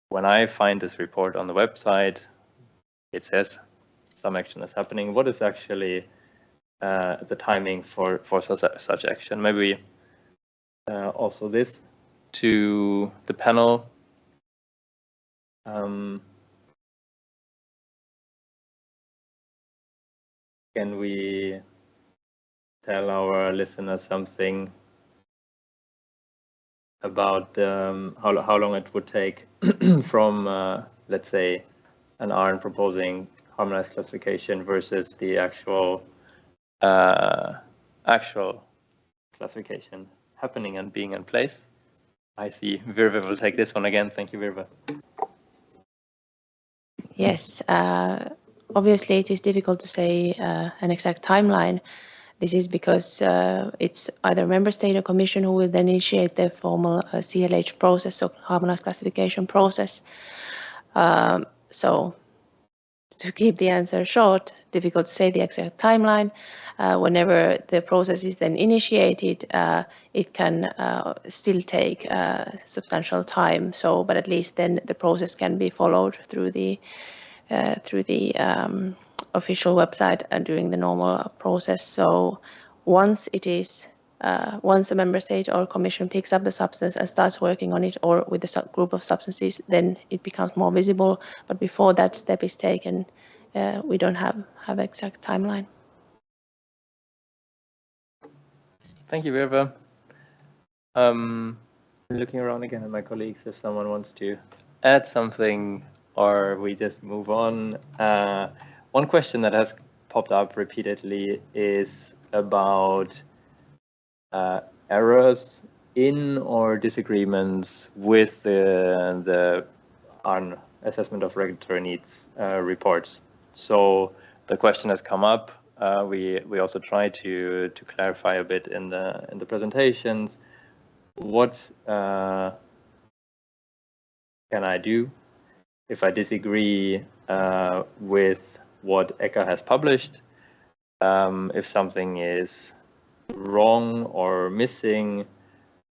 when I find this report on the website, it says some action is happening. What is actually the timing for such action? Maybe also this to the panel. Can we tell our listeners something about how long it would take from, let's say, an RN proposing harmonized classification versus the actual classification happening and being in place? I see Virve will take this one again. Thank you, Virve. Yes, obviously it is difficult to say an exact timeline. This is because it's either member state or commission who will then initiate the formal CLH process or harmonized classification process. So to keep the answer short, difficult to say the exact timeline. Whenever the process is then initiated, it can still take substantial time. So, but at least then the process can be followed through the official website and during the normal process. So once it is, once a member state or commission picks up the substance and starts working on it, or with a group of substances, then it becomes more visible. But before that step is taken, we don't have exact timeline. Thank you, Virve. Looking around again at my colleagues if someone wants to add something, or we just move on. One question that has popped up repeatedly is about errors in or disagreements with the assessment of regulatory needs reports. So the question has come up. We also try to clarify a bit in the presentations. What can I do if I disagree with what ECHA has published? If something is wrong or missing,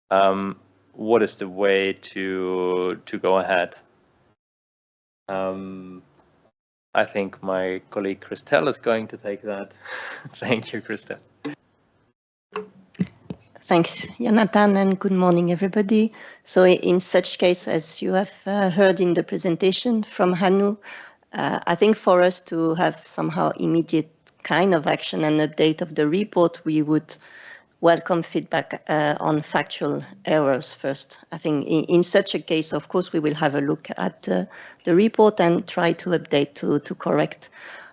what is the way to go ahead? I think my colleague Christelle is going to take that. Thank you, Christelle. Thanks, Jonathan, and good morning, everybody. So in such case, as you have heard in the presentation from Hannu, I think for us to have somehow immediate kind of action and update of the report, we would welcome feedback on factual errors first. I think in such a case, of course, we will have a look at the report and try to update to correct.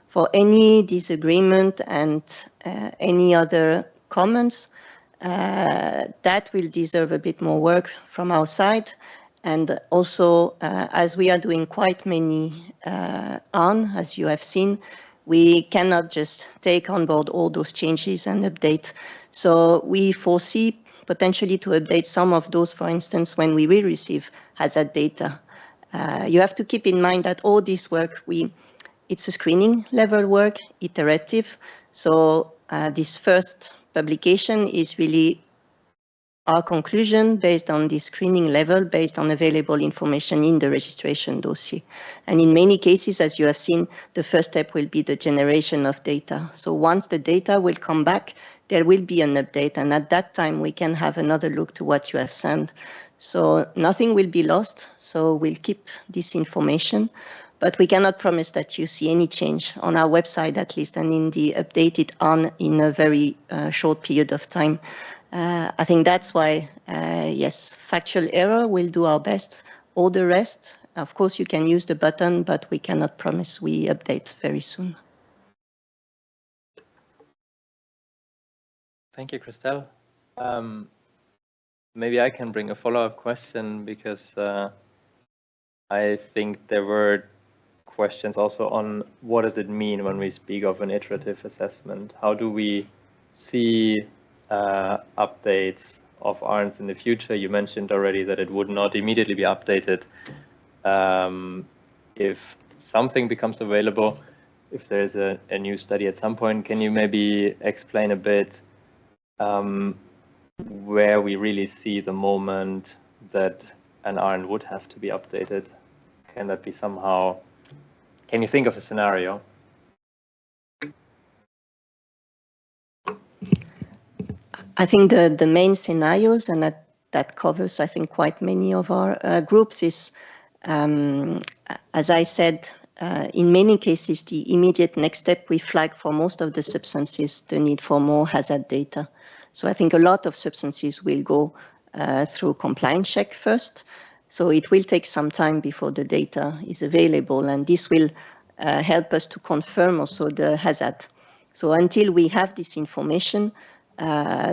For any disagreement and any other comments, that will deserve a bit more work from our side. And also, as we are doing quite many as you have seen, we cannot just take on board all those changes and update. So we foresee potentially to update some of those, for instance, when we will receive hazard data. You have to keep in mind that all this work, we it's a screening level work, iterative. So this first publication is really our conclusion based on the screening level, based on available information in the registration dossier. And in many cases, as you have seen, the first step will be the generation of data. So once the data will come back, there will be an update. And at that time, we can have another look to what you have sent. So nothing will be lost. So we'll keep this information. But we cannot promise that you see any change on our website, at least, and in the updated ON in a very short period of time. I think that's why, yes, factual error, we'll do our best. All the rest, of course, you can use the button, but we cannot promise we update very soon. Thank you, Christelle. Maybe I can bring a follow-up question, because I think there were questions also on what does it mean when we speak of an iterative assessment? How do we see updates of ARNs in the future? You mentioned already that it would not immediately be updated if something becomes available, if there's a new study at some point. Can you maybe explain a bit where we really see the moment that an ARN would have to be updated? Can that be somehow, can you think of a scenario? I think the main scenarios, and that covers, I think, quite many of our groups, is, as I said, in many cases, the immediate next step, we flag for most of the substances the need for more hazard data. So I think a lot of substances will go through compliance check first. So it will take some time before the data is available, and this will help us to confirm also the hazard. So until we have this information,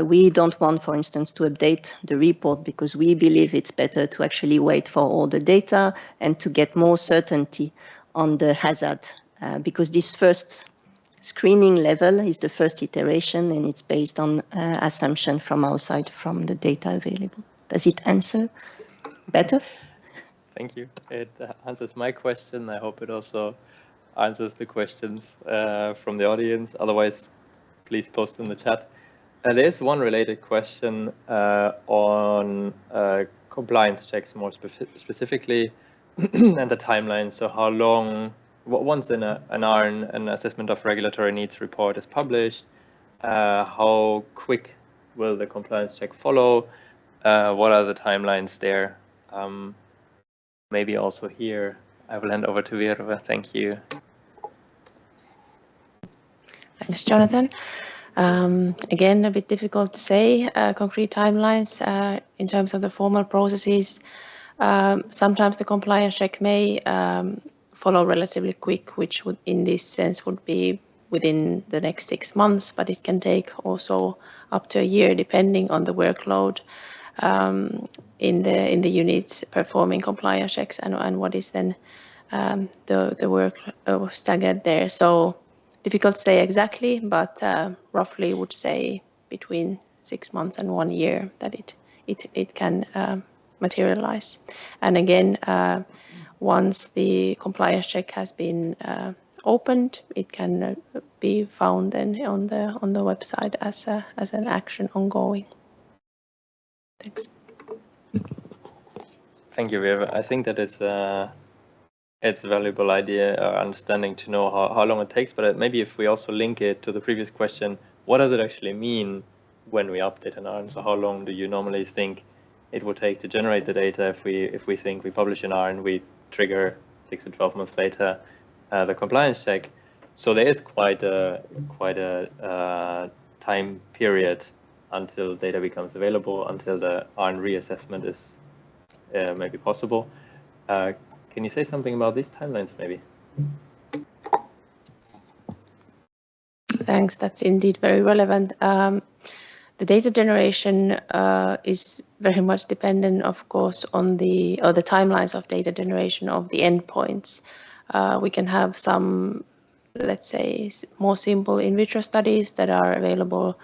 we don't want, for instance, to update the report, because we believe it's better to actually wait for all the data and to get more certainty on the hazard, because this first screening level is the first iteration, and it's based on assumption from our side from the data available. Does it answer better? Thank you. It answers my question. I hope it also answers the questions from the audience. Otherwise, please post in the chat. There's one related question on compliance checks more specifically and the timeline. So how long, once an ARN, an assessment of regulatory needs report is published, how quick will the compliance check follow? What are the timelines there? Maybe also here, I will hand over to Virve. Thank you. Thanks, Jonathan. Again, a bit difficult to say concrete timelines in terms of the formal processes. Sometimes the compliance check may follow relatively quick, which would, in this sense, would be within the next 6 months, but it can take also up to a year, depending on the workload in the units performing compliance checks and what is then the work staggered there. So difficult to say exactly, but roughly would say between 6 months and 1 year that it can materialize. And again, once the compliance check has been opened, it can be found then on the website as an action ongoing. Thanks. Thank you, Virve. I think that is it's a valuable idea or understanding to know how long it takes. But maybe if we also link it to the previous question, what does it actually mean when we update an ARN? So how long do you normally think it would take to generate the data? If we think we publish an ARN, we trigger 6 to 12 months later the compliance check. So there is quite a time period until data becomes available, until the ARN reassessment is maybe possible. Can you say something about these timelines, maybe? Thanks. That's indeed very relevant. The data generation is very much dependent, of course, on the timelines of data generation of the endpoints. We can have some, let's say, more simple in vitro studies that are available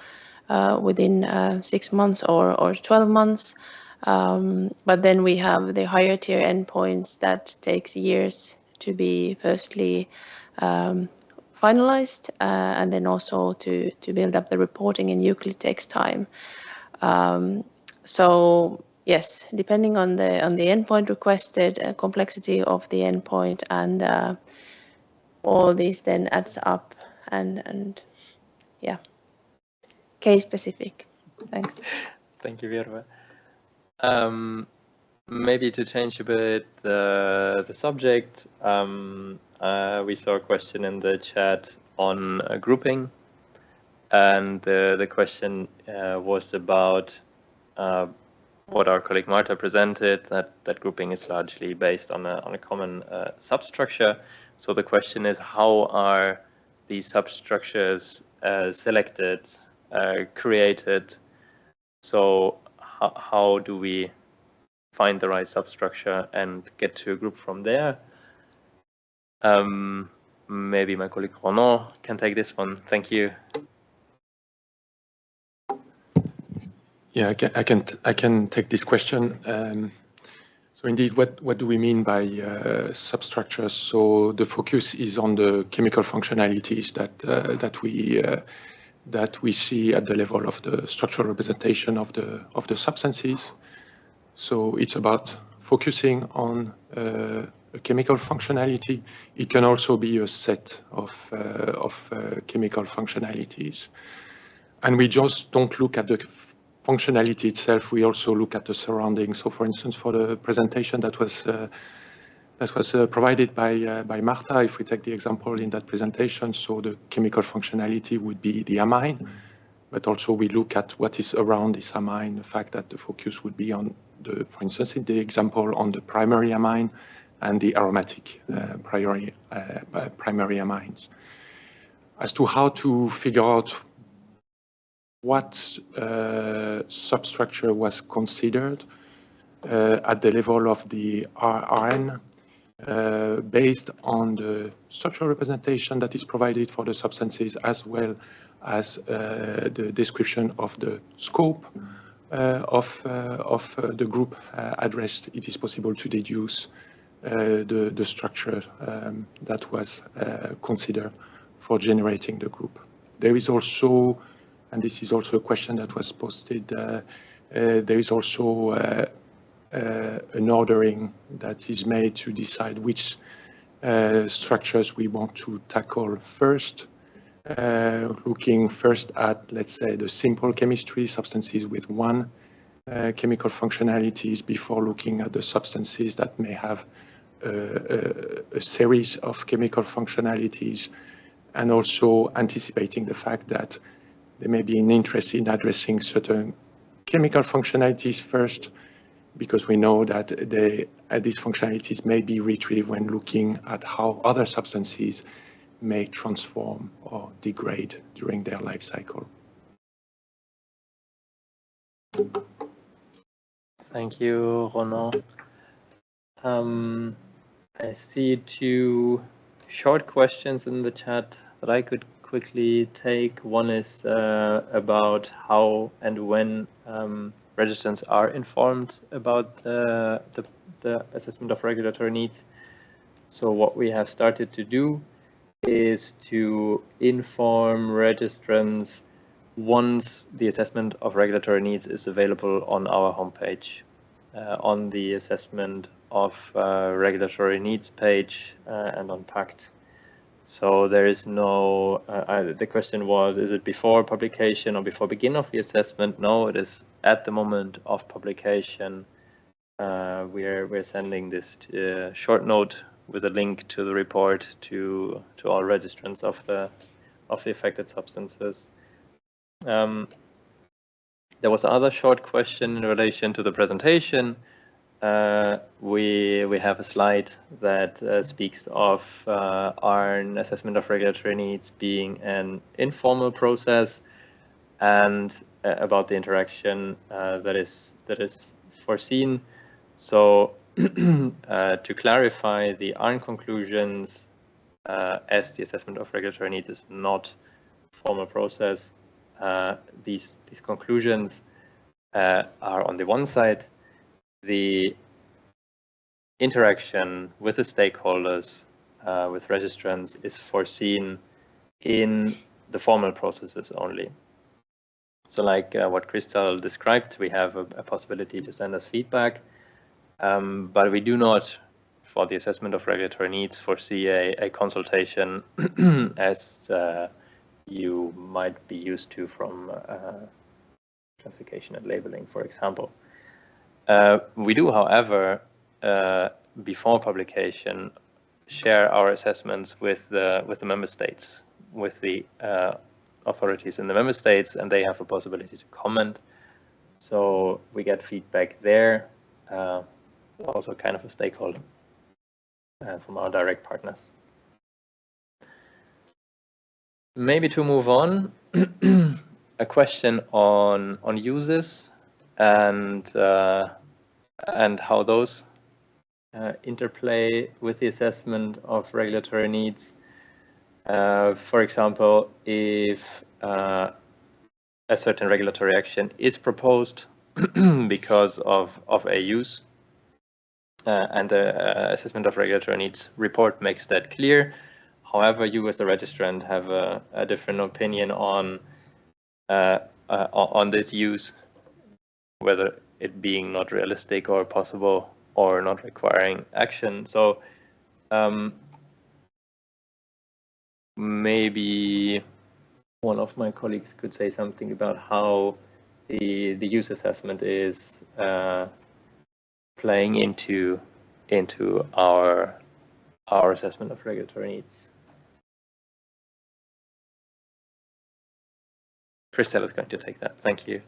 within 6 months or 12 months. But then we have the higher tier endpoints that takes years to be firstly finalized, and then also to build up the reporting in Euclid takes time. So yes, depending on the endpoint requested, complexity of the endpoint, and all these then adds up, and yeah, case specific. Thanks. Thank you, Virve. Maybe to change a bit the subject, we saw a question in the chat on grouping, and the question was about what our colleague Marta presented, that grouping is largely based on a common substructure. So the question is, how are these substructures selected, created? So how do we find the right substructure and get to a group from there? Maybe my colleague Ronan can take this one. Thank you. Yeah, I can take this question. So indeed, what do we mean by substructures? So the focus is on the chemical functionalities that we see at the level of the structural representation of the substances. So it's about focusing on a chemical functionality. It can also be a set of chemical functionalities, and we just don't look at the functionality itself. We also look at the surroundings. So, for instance, for the presentation that was provided by Marta, if we take the example in that presentation, so the chemical functionality would be the amine, but also we look at what is around this amine, the fact that the focus would be on for instance, in the example, on the primary amine and the aromatic primary amines. As to how to figure out what substructure was considered at the level of the RN, based on the structural representation that is provided for the substances, as well as the description of the scope of the group addressed, it is possible to deduce the structure that was considered for generating the group. There is also, and this is also a question that was posted, there is also an ordering that is made to decide which structures we want to tackle first, looking first at, let's say, the simple chemistry, substances with one chemical functionalities, before looking at the substances that may have a series of chemical functionalities, and also anticipating the fact that there may be an interest in addressing certain chemical functionalities first, because we know that these functionalities may be retrieved when looking at how other substances may transform or degrade during their life cycle. Thank you, Ronan. I see two short questions in the chat that I could quickly take. One is about how and when registrants are informed about the assessment of regulatory needs. So what we have started to do is to inform registrants once the assessment of regulatory needs is available on our homepage, on the assessment of regulatory needs page and on PACT. So there is no, the question was, is it before publication or before begin of the assessment? No, it is at the moment of publication. We're sending this short note with a link to the report to all registrants of the affected substances. There was another short question in relation to the presentation. We have a slide that speaks of our assessment of regulatory needs being an informal process, and about the interaction that is foreseen. So to clarify, the ARN conclusions, as the assessment of regulatory needs is not a formal process, these conclusions are on the one side the interaction with the stakeholders with registrants is foreseen in the formal processes only. So like what Christel described, we have a possibility to send us feedback, but we do not, for the assessment of regulatory needs, foresee a consultation as you might be used to from classification and labeling, for example. We do, however, before publication, share our assessments with the member states, with the authorities in the member states, and they have a possibility to comment. So we get feedback there, also kind of a stakeholder from our direct partners. Maybe to move on, a question on uses and how those interplay with the assessment of regulatory needs. For example, if a certain regulatory action is proposed because of a use, and the assessment of regulatory needs report makes that clear. However, you as a registrant have a different opinion on this use, whether it being not realistic or possible or not requiring action. So maybe one of my colleagues could say something about how the use assessment is playing into our assessment of regulatory needs. Christel is going to take that. Thank you.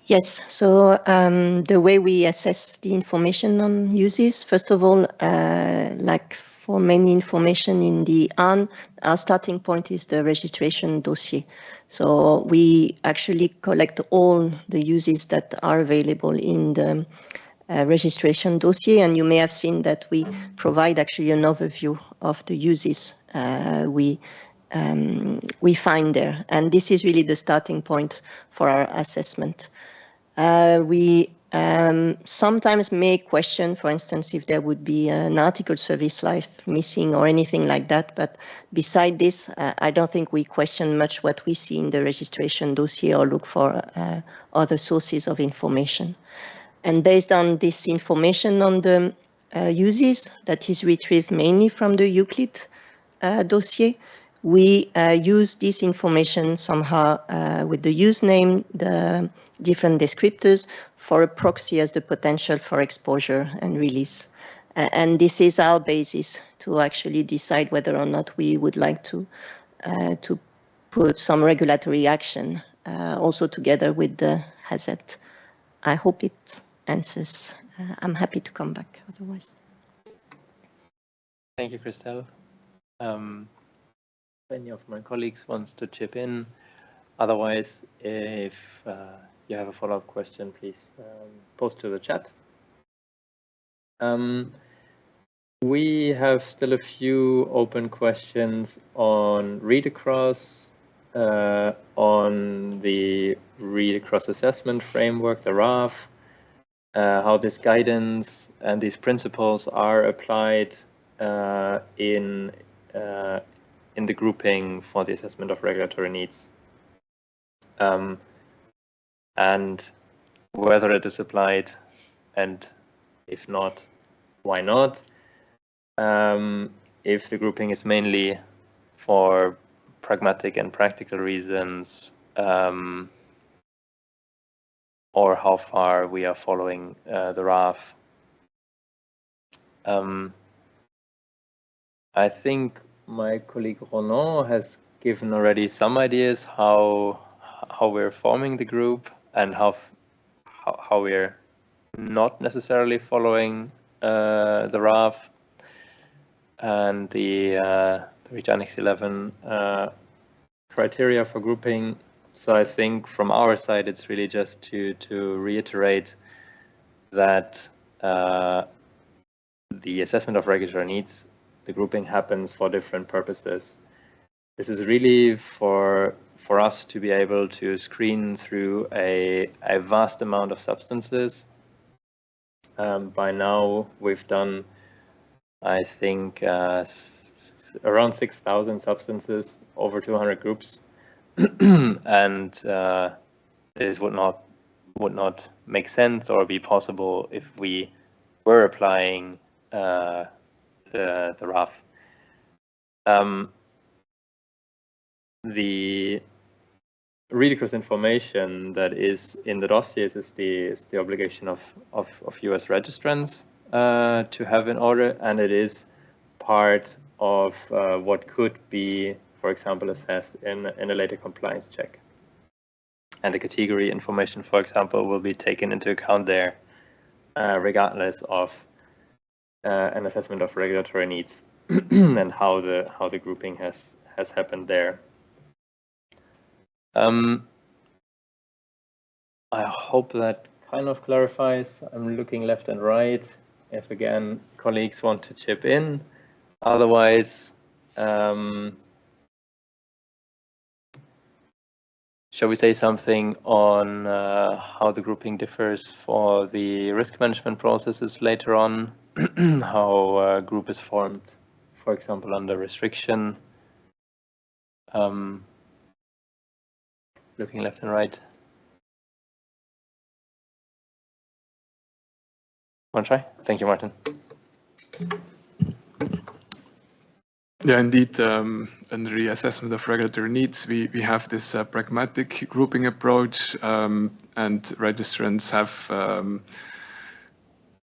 Yes, so the way we assess the information on uses, first of all, like for many information in the AN, our starting point is the registration dossier. So we actually collect all the uses that are available in the registration dossier, and you may have seen that we provide actually an overview of the uses we find there, and this is really the starting point for our assessment. We sometimes may question, for instance, if there would be an article service life missing or anything like that, but beside this, I don't think we question much what we see in the registration dossier or look for other sources of information. And based on this information on the uses that is retrieved mainly from the Euclid dossier, we use this information somehow with the use name, the different descriptors for a proxy as the potential for exposure and release. And this is our basis to actually decide whether or not we would like to put some regulatory action also together with the hazard. I hope it answers. I'm happy to come back otherwise. Thank you, Christel. Any of my colleagues wants to chip in? Otherwise, if you have a follow-up question, please post to the chat. We have still a few open questions on read across, on the read across assessment framework, the RAF, how this guidance and these principles are applied in the grouping for the assessment of regulatory needs, and whether it is applied, and if not, why not? If the grouping is mainly for pragmatic and practical reasons, or how far we are following the RAF. I think my colleague Ronan has given already some ideas how we're forming the group and how we're not necessarily following the RAF and the REACH Annex 11 criteria for grouping. So I think from our side, it's really just to reiterate that the assessment of regulatory needs, the grouping happens for different purposes. This is really for us to be able to screen through a vast amount of substances. By now, we've done I think around 6,000 substances, over 200 groups, and this would not make sense or be possible if we were applying the RAF. The read across information that is in the dossiers is the obligation of US registrants to have in order, and it is part of what could be, for example, assessed in a later compliance check. And the category information, for example, will be taken into account there, regardless of an assessment of regulatory needs and how the grouping has happened there. I hope that kind of clarifies. I'm looking left and right if, again, colleagues want to chip in. Otherwise, shall we say something on how the grouping differs for the risk management processes later on, how a group is formed, for example, under restriction? Looking left and right. Want to try? Thank you, Martin. Yeah, indeed, under the assessment of regulatory needs, we have this pragmatic grouping approach, and registrants have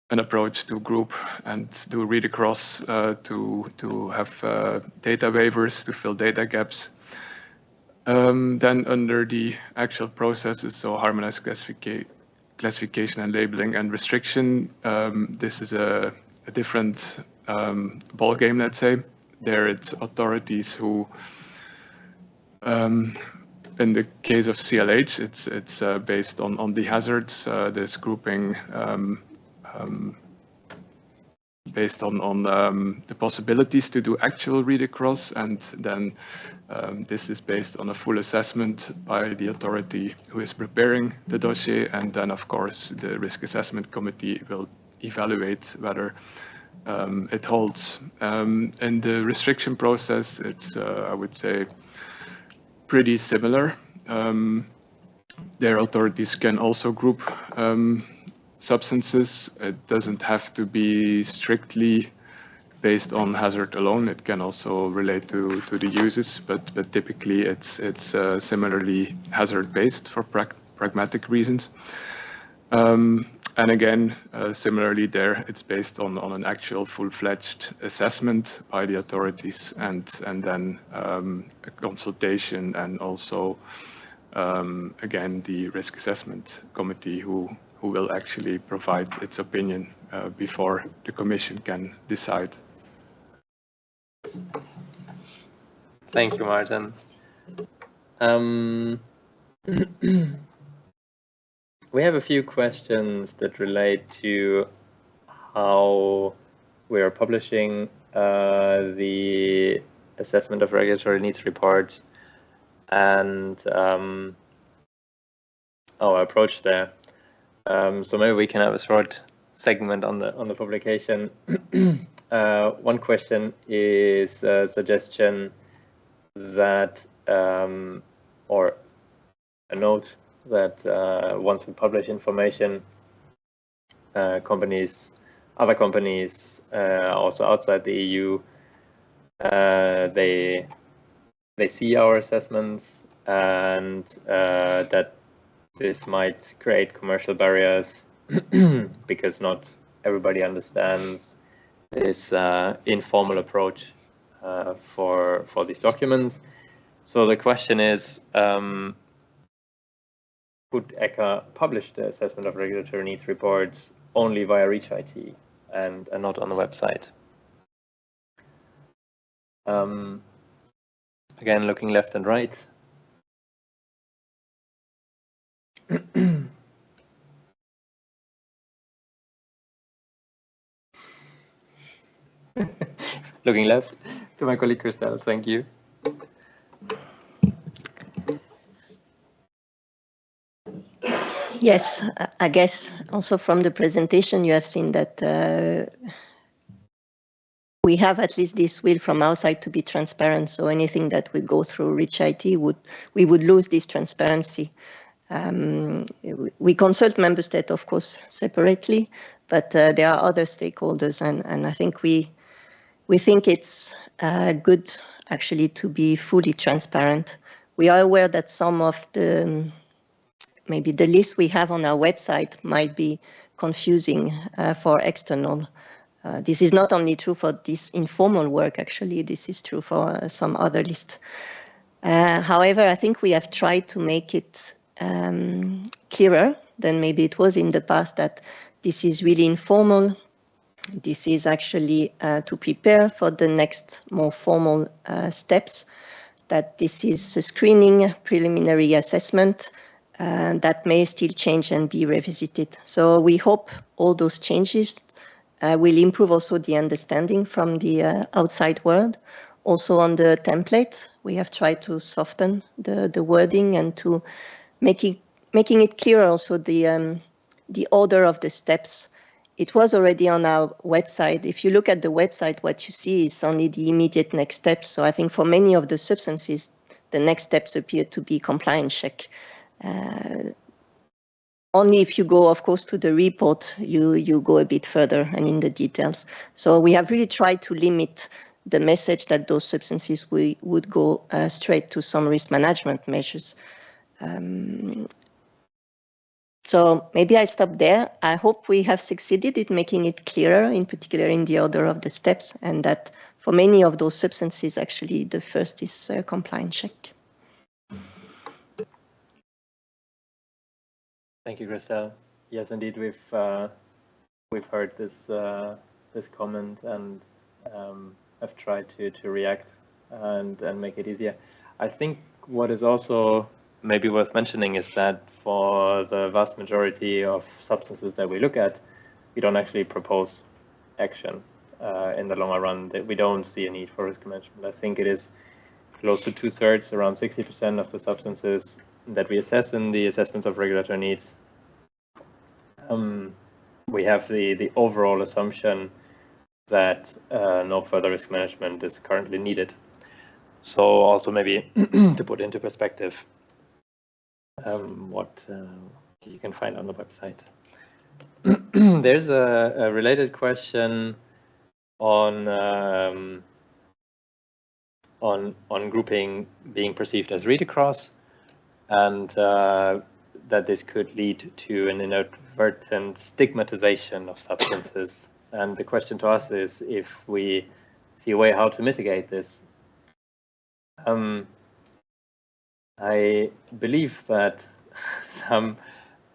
an approach to group and do read across to have data waivers to fill data gaps. Then under the actual processes, so harmonized classification and labeling and restriction, this is a different ball game, let's say. There it's authorities who, in the case of CLH, it's based on the hazards. There's grouping based on the possibilities to do actual read across, and then this is based on a full assessment by the authority who is preparing the dossier, and then of course the risk assessment committee will evaluate whether it holds. In the restriction process, it's I would say pretty similar. Their authorities can also group substances. It doesn't have to be strictly based on hazard alone. It can also relate to the uses, but typically it's similarly hazard based for pragmatic reasons. And again, similarly there, it's based on an actual full-fledged assessment by the authorities, and then a consultation, and also again the risk assessment committee who will actually provide its opinion before the Commission can decide. Thank you, Martin. We have a few questions that relate to how we are publishing the assessment of regulatory needs reports and our approach there. So maybe we can have a short segment on the publication. One question is a suggestion that, or a note that once we publish information, other companies also outside the EU, they see our assessments, and that this might create commercial barriers because not everybody understands this informal approach for these documents. So the question is, could ECHA publish the assessment of regulatory needs reports only via REACH IT and not on the website? Again, looking left and right. Looking left to my colleague Christelle, thank you. Yes, I guess also from the presentation you have seen that we have at least this will from our side to be transparent. So anything that would go through REACH IT we would lose this transparency. We consult member states, of course, separately, but there are other stakeholders, and I think we think it's good actually to be fully transparent. We are aware that some of maybe the list we have on our website might be confusing for external. This is not only true for this informal work, actually, this is true for some other list. However, I think we have tried to make it clearer than maybe it was in the past, that this is really informal. This is actually to prepare for the next more formal steps, that this is a screening preliminary assessment that may still change and be revisited. So we hope all those changes will improve also the understanding from the outside world. Also on the template, we have tried to soften the wording and to making it clearer also the order of the steps. It was already on our website. If you look at the website, what you see is only the immediate next steps. So I think for many of the substances, the next steps appear to be compliance check. Only if you go, of course, to the report, you go a bit further and in the details. So we have really tried to limit the message that those substances would go straight to some risk management measures. So maybe I stop there. I hope we have succeeded in making it clearer, in particular in the order of the steps, and that for many of those substances, actually, the first is compliance check. Thank you, Christelle. Yes, indeed, we've heard this comment and have tried to react and make it easier. I think what is also maybe worth mentioning is that for the vast majority of substances that we look at, we don't actually propose action in the longer run. That we don't see a need for risk management. I think it is close to 2/3, around 60% of the substances that we assess in the assessments of regulatory needs. We have the overall assumption that no further risk management is currently needed. So also maybe to put into perspective what you can find on the website. There's a related question on grouping being perceived as read across, and that this could lead to an inadvertent stigmatization of substances. And the question to us is if we see a way how to mitigate this. I believe that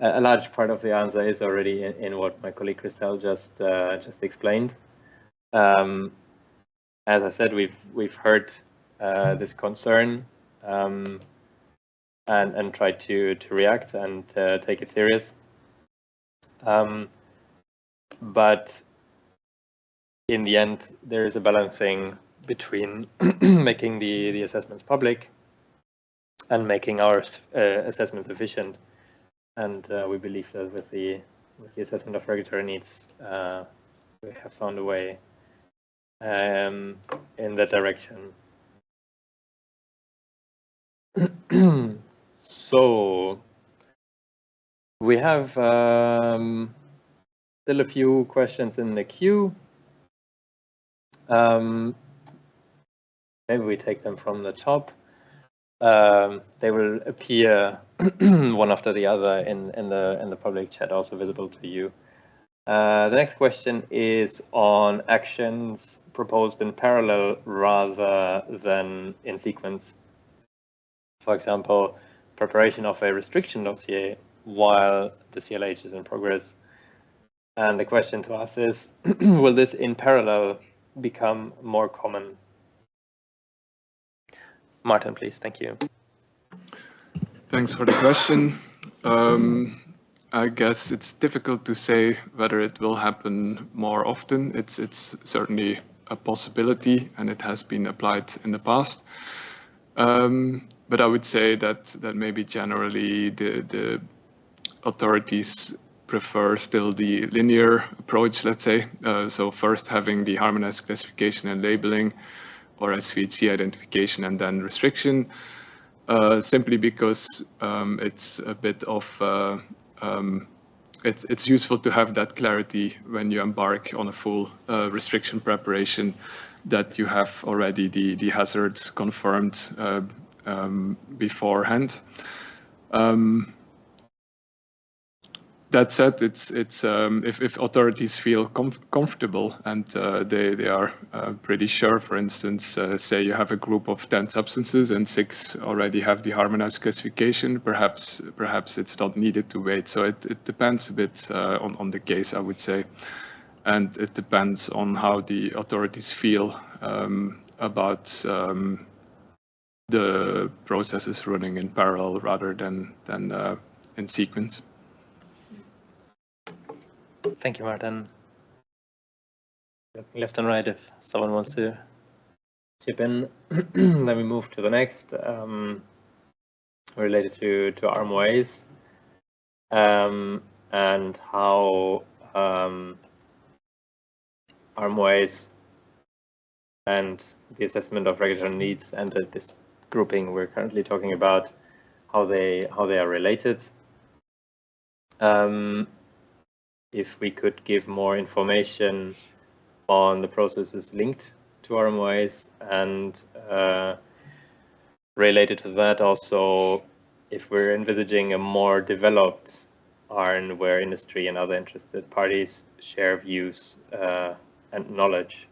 a large part of the answer is already in what my colleague Christelle just explained. As I said, we've heard this concern and tried to react and take it serious. But in the end, there is a balancing between making the assessments public and making our assessments efficient. And we believe that with the assessment of regulatory needs, we have found a way in that direction. So we have still a few questions in the queue. Maybe we take them from the top. They will appear one after the other in the public chat, also visible to you. The next question is on actions proposed in parallel rather than in sequence. For example, preparation of a restriction dossier while the CLH is in progress. And the question to us is, will this in parallel become more common? Martin, please. Thank you. Thanks for the question. I guess it's difficult to say whether it will happen more often. It's certainly a possibility, and it has been applied in the past. But I would say that maybe generally the authorities prefer still the linear approach, let's say. So first having the harmonized classification and labeling, or SVG identification and then restriction, simply because it's a bit of, it's useful to have that clarity when you embark on a full restriction preparation, that you have already the hazards confirmed beforehand. That said, it's if authorities feel comfortable and they are pretty sure, for instance, say you have a group of 10 substances and 6 already have the harmonized classification, perhaps it's not needed to wait. So it depends a bit on the case, I would say, and it depends on how the authorities feel about the processes running in parallel rather than in sequence. Thank you, Martin. Left and right, if someone wants to chip in. Then we move to the next, related to RMOAs and how RMOAs and the assessment of regulatory needs and this grouping we're currently talking about, how they are related. If we could give more information on the processes linked to RMOAs, and related to that also, if we're envisaging a more developed ARN where industry and other interested parties share views and knowledge.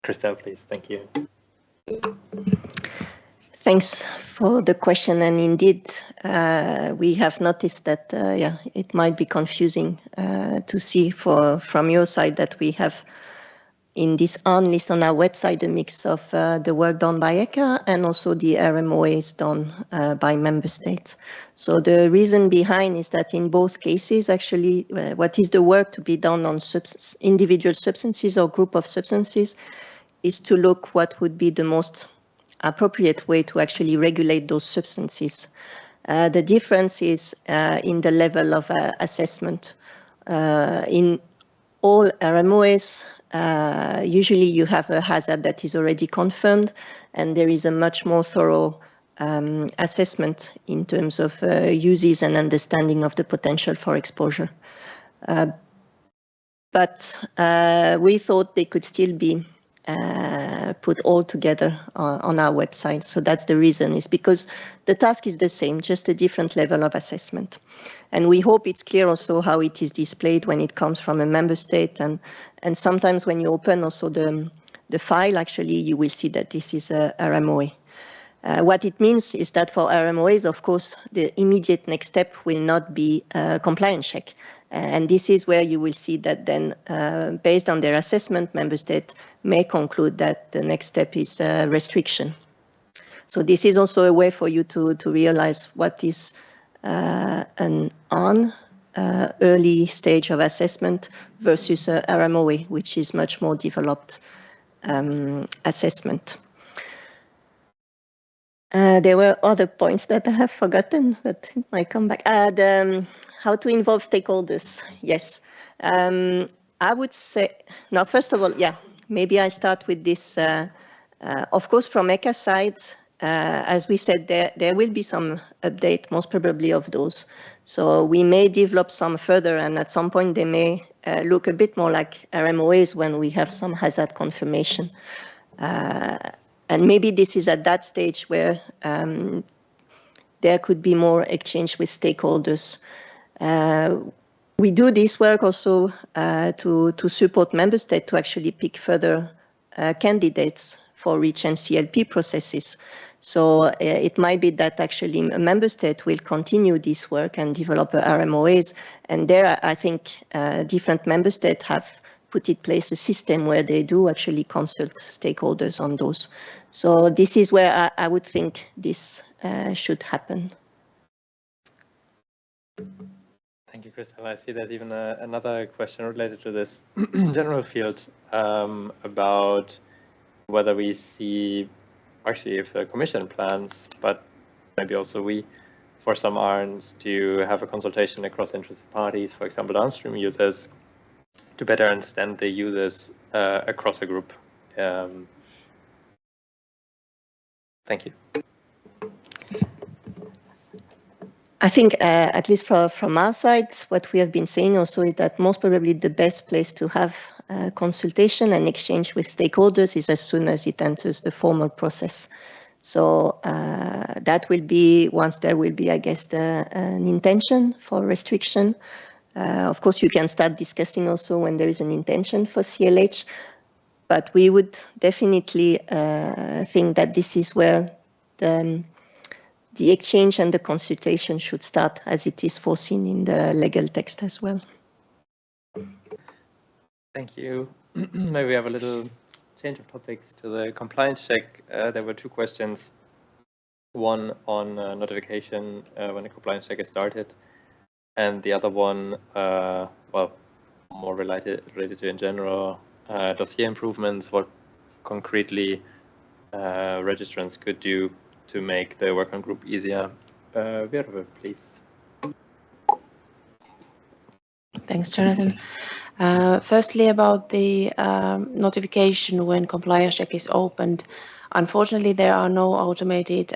Christelle, please. Thank you. Thanks for the question. And indeed, we have noticed that, it might be confusing to see from your side that we have in this ARN list on our website a mix of the work done by ECHA and also the RMOAs done by member states. So the reason behind is that in both cases, actually, what is the work to be done on individual substances or group of substances is to look what would be the most appropriate way to actually regulate those substances. The difference is in the level of assessment. In all RMOAs, usually you have a hazard that is already confirmed, and there is a much more thorough assessment in terms of uses and understanding of the potential for exposure. But we thought they could still be put all together on our website. So that's the reason, is because the task is the same, just a different level of assessment. And we hope it's clear also how it is displayed when it comes from a member state. And sometimes when you open also the file, actually, you will see that this is a RMOA. What it means is that for RMOAs, of course, the immediate next step will not be a compliance check. And this is where you will see that then, based on their assessment, member state may conclude that the next step is restriction. So this is also a way for you to realize what is an early stage of assessment versus a RMOA, which is much more developed assessment. There were other points that I have forgotten, but it might come back. How to involve stakeholders? Yes. I would say, now, first of all, maybe I'll start with this. Of course, from ECHA side, as we said, there will be some update, most probably, of those. So we may develop some further, and at some point they may look a bit more like RMOAs when we have some hazard confirmation. And maybe this is at that stage where there could be more exchange with stakeholders. We do this work also to support member states to actually pick further candidates for REACH and CLP processes. So it might be that actually a member state will continue this work and develop RMOAs. And there, I think different member states have put in place a system where they do actually consult stakeholders on those. So this is where I would think this should happen. Thank you, Christelle. I see there's even another question related to this general field about whether we see partially if the Commission plans, but maybe also we, for some RNs, to have a consultation across interested parties, for example, downstream users, to better understand the users across a group. Thank you. I think, at least from our side, what we have been saying also is that most probably the best place to have consultation and exchange with stakeholders is as soon as it enters the formal process. So that will be once there will be, I guess, an intention for restriction. Of course, you can start discussing also when there is an intention for CLH, but we would definitely think that this is where the exchange and the consultation should start, as it is foreseen in the legal text as well. Thank you. Maybe we have a little change of topics to the compliance check. There were two questions. One on notification when the compliance check is started, and the other one, well, more related to in general dossier improvements. What concretely registrants could do to make the working group easier. Virve, please. Thanks, Jonathan. Firstly, about the notification when compliance check is opened. Unfortunately, there are no automated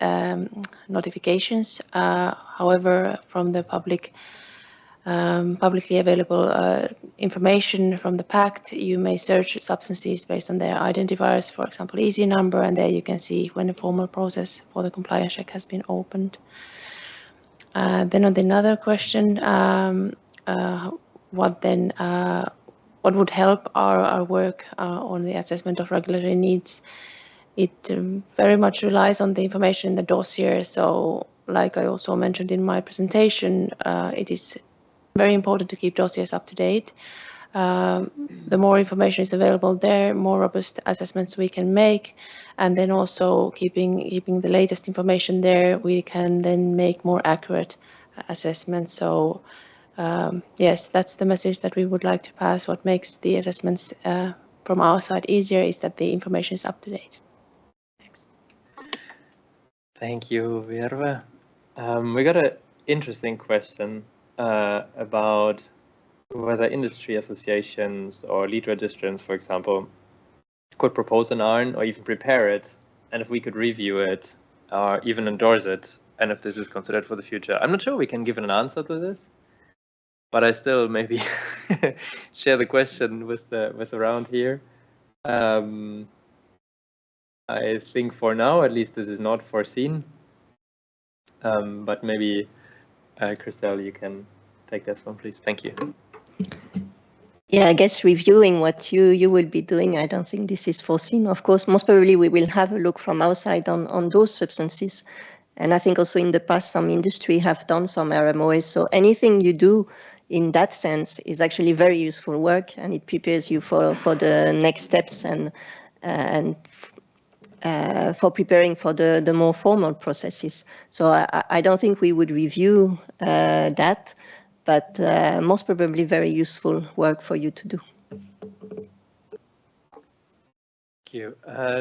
notifications. However, from the publicly available information from the Pact, you may search substances based on their identifiers, for example, EC number, and there you can see when the formal process for the compliance check has been opened. Then on another question, what would help our work on the assessment of regulatory needs? It very much relies on the information in the dossier. So, like I also mentioned in my presentation, it is very important to keep dossiers up to date. The more information is available there, more robust assessments we can make, and then also keeping the latest information there, we can then make more accurate assessments. So yes, that's the message that we would like to pass. What makes the assessments from our side easier is that the information is up to date. Thanks. Thank you, Virve. We got an interesting question about whether industry associations or lead registrants, for example, could propose an ARN or even prepare it, and if we could review it or even endorse it, and if this is considered for the future. I'm not sure we can give an answer to this, but I still maybe share the question with around here. I think for now, at least, this is not foreseen, but maybe Christelle, you can take this one, please. Thank you. Yeah, I guess reviewing what you will be doing, I don't think this is foreseen. Of course, most probably we will have a look from our side on those substances. And I think also in the past, some industry have done some RMOs. So anything you do in that sense is actually very useful work, and it prepares you for the next steps and for preparing for the more formal processes. So I don't think we would review that, but most probably very useful work for you to do. Thank you.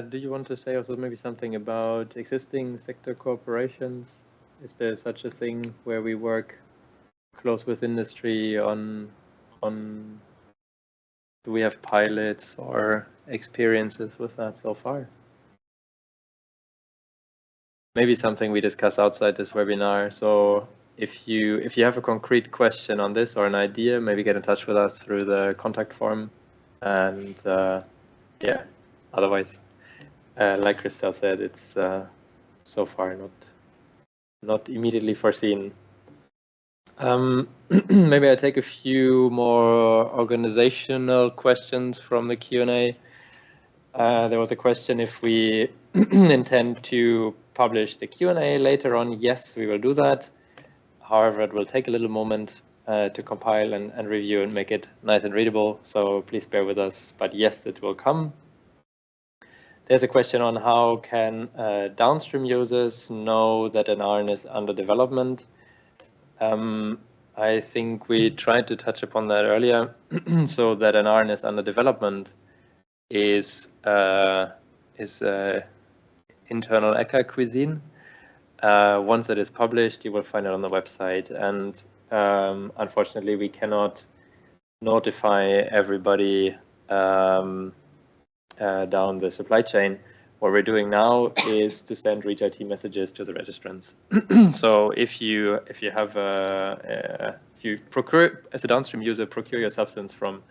Do you want to say also maybe something about existing sector cooperations? Is there such a thing where we work close with industry on do we have pilots or experiences with that so far? Maybe something we discuss outside this webinar. So if you have a concrete question on this or an idea, maybe get in touch with us through the contact form. And yeah, otherwise, like Christelle said, it's so far not immediately foreseen. Maybe I take a few more organizational questions from the Q&A. There was a question if we intend to publish the Q&A later on. Yes, we will do that. However, it will take a little moment to compile and review and make it nice and readable. So please bear with us. But yes, it will come. There's a question on how can downstream users know that an ARN is under development. I think we tried to touch upon that earlier. So that an ARN is under development is internal ECHA cuisine. Once it is published, you will find it on the website. And unfortunately, we cannot notify everybody down the supply chain. What we're doing now is to send REACH IT messages to the registrants. So if you have if you procure as a downstream user, procure your substance from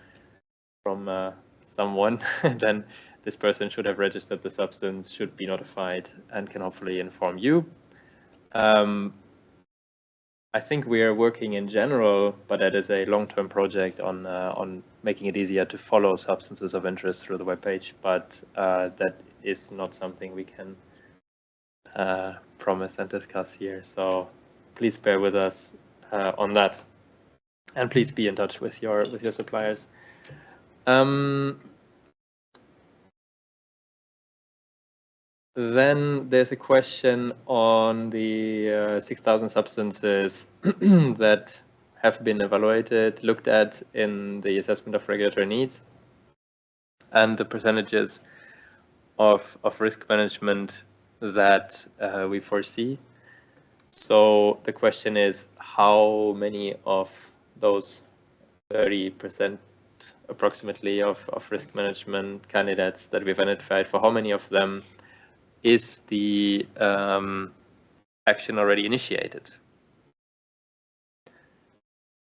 someone, then this person should have registered the substance, should be notified, and can hopefully inform you. I think we are working in general, but that is a long-term project on making it easier to follow substances of interest through the webpage. But that is not something we can promise and discuss here. So please bear with us on that, and please be in touch with your suppliers. Then there's a question on the 6,000 substances that have been evaluated, looked at in the assessment of regulatory needs, and the percentages of risk management that we foresee. So the question is, how many of those 30% approximately of risk management candidates that we've identified, for how many of them is the action already initiated?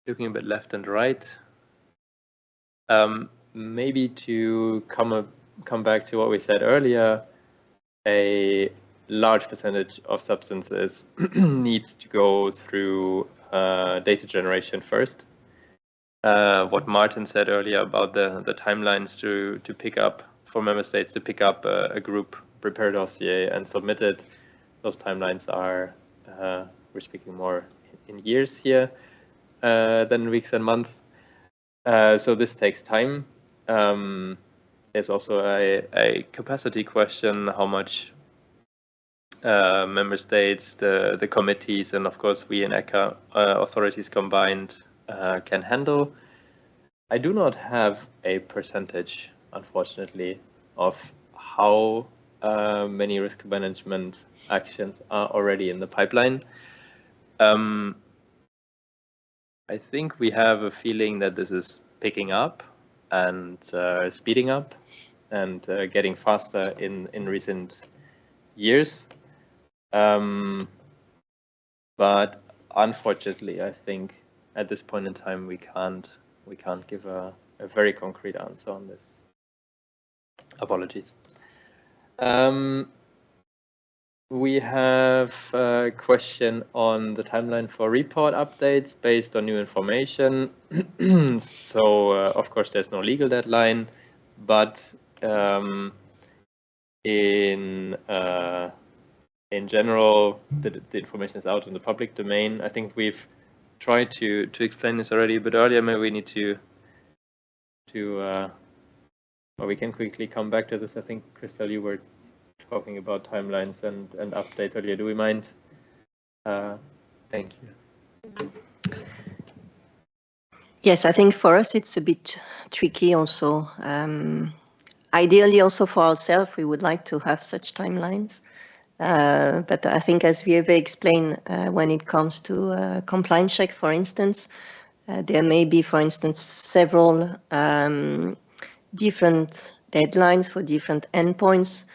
Looking a bit left and right, maybe to come back to what we said earlier, a large percentage of substances needs to go through data generation first. What Martin said earlier about the timelines to pick up for member states to pick up a group prepared dossier and submit it, those timelines are, we're speaking more in years here than weeks and months. So this takes time. There's also a capacity question, how much member states, the committees, and of course we in ECHA authorities combined can handle. I do not have a percentage, unfortunately, of how many risk management actions are already in the pipeline. I think we have a feeling that this is picking up and speeding up and getting faster in recent years. But unfortunately, I think at this point in time we can't give a very concrete answer on this. Apologies. We have a question on the timeline for report updates based on new information. So of course there's no legal deadline, but in general the information is out in the public domain. I think we've tried to explain this already a bit earlier. Maybe we need to or we can quickly come back to this. I think, Crystal, you were talking about timelines and update earlier. Do we mind? Thank you. Yes, I think for us it's a bit tricky also. Ideally also for ourselves, we would like to have such timelines. But I think as we have explained, when it comes to compliance check, for instance, there may be, for instance, several different deadlines for different endpoints.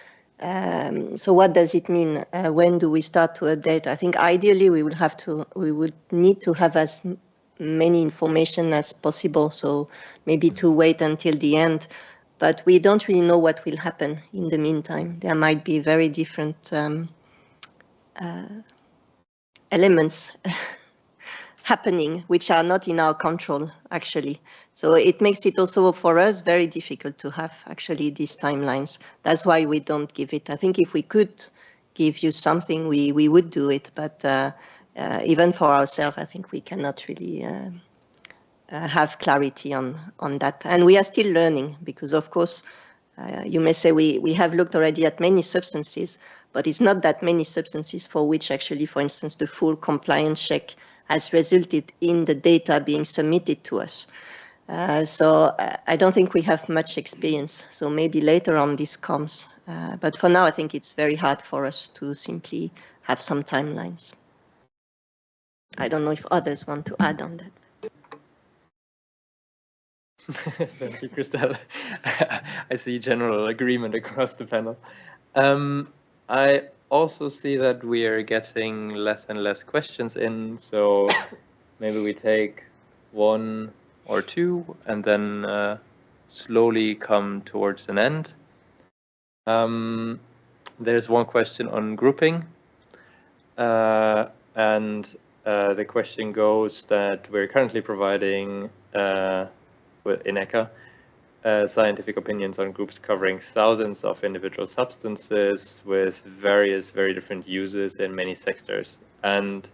So what does it mean? When do we start to update? I think ideally we would need to have as many information as possible. So maybe to wait until the end, but we don't really know what will happen in the meantime. There might be very different elements happening, which are not in our control, actually. So it makes it also for us very difficult to have actually these timelines. That's why we don't give it. I think if we could give you something, we would do it. But even for ourselves, I think we cannot really have clarity on that. And we are still learning because, of course, you may say we have looked already at many substances, but it's not that many substances for which actually, for instance, the full compliance check has resulted in the data being submitted to us. So I don't think we have much experience. So maybe later on this comes. But for now, I think it's very hard for us to simply have some timelines. I don't know if others want to add on that. Thank you, Christelle. I see general agreement across the panel. I also see that we are getting less and less questions in, so maybe we take one or two and then slowly come towards an end. There's one question on grouping, and the question goes that we're currently providing in ECHA scientific opinions on groups covering thousands of individual substances with various very different uses in many sectors. And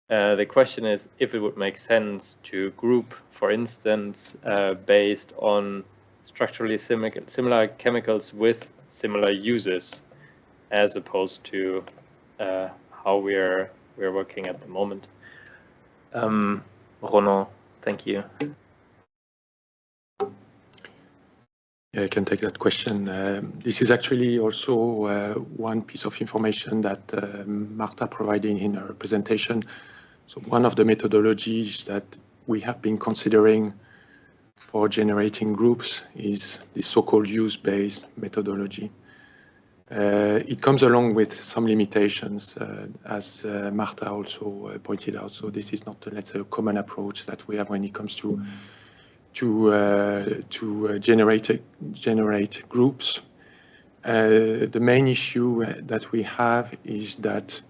the question is if it would make sense to group, for instance, based on structurally similar chemicals with similar uses, as opposed to how we're working at the moment. Ronan, thank you. Yeah, I can take that question. This is actually also one piece of information that Marta provided in her presentation. So one of the methodologies that we have been considering for generating groups is the so-called use-based methodology. It comes along with some limitations, as Marta also pointed out. So this is not, let's say, a common approach that we have when it comes to generate groups. The main issue that we have is that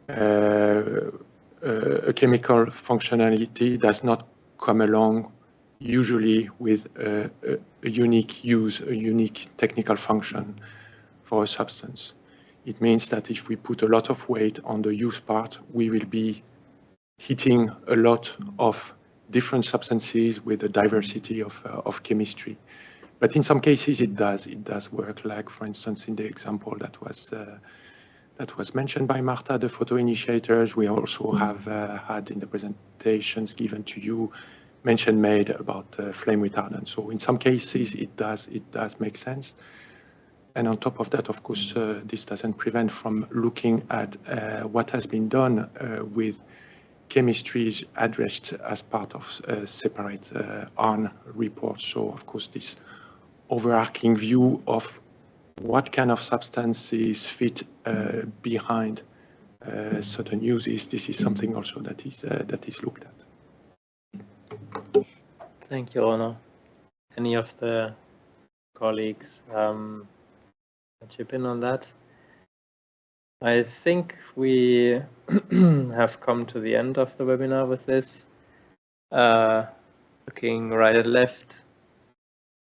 a chemical functionality does not come along usually with a unique use, a unique technical function for a substance. It means that if we put a lot of weight on the use part, we will be hitting a lot of different substances with a diversity of chemistry. But in some cases, it does work, like, for instance, in the example that was mentioned by Marta, the photoinitiators. We also have had in the presentations given to you mention made about flame retardant. So in some cases, it does make sense. And on top of that, of course, this doesn't prevent from looking at what has been done with chemistries addressed as part of separate ARN reports. So, of course, this overarching view of what kind of substances fit behind certain uses, this is something also that is looked at. Thank you, Ronan. Any of the colleagues chip in on that? I think we have come to the end of the webinar with this. Looking right and left,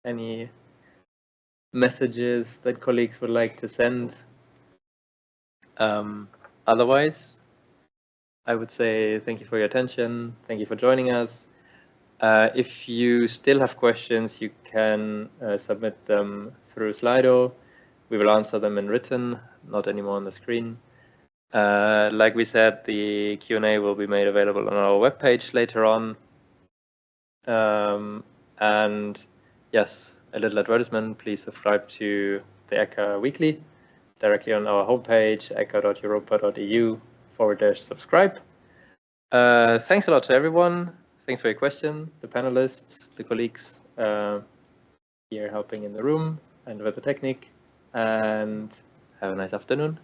any messages that colleagues would like to send? Otherwise, I would say thank you for your attention. Thank you for joining us. If you still have questions, you can submit them through Slido. We will answer them in written, not anymore on the screen. Like we said, the Q&A will be made available on our webpage later on. And yes, a little advertisement, please subscribe to the ECHA Weekly directly on our homepage, echa.europa.eu/subscribe. Thanks a lot to everyone. Thanks for your question, the panelists, the colleagues here helping in the room and with the technique. And have a nice afternoon.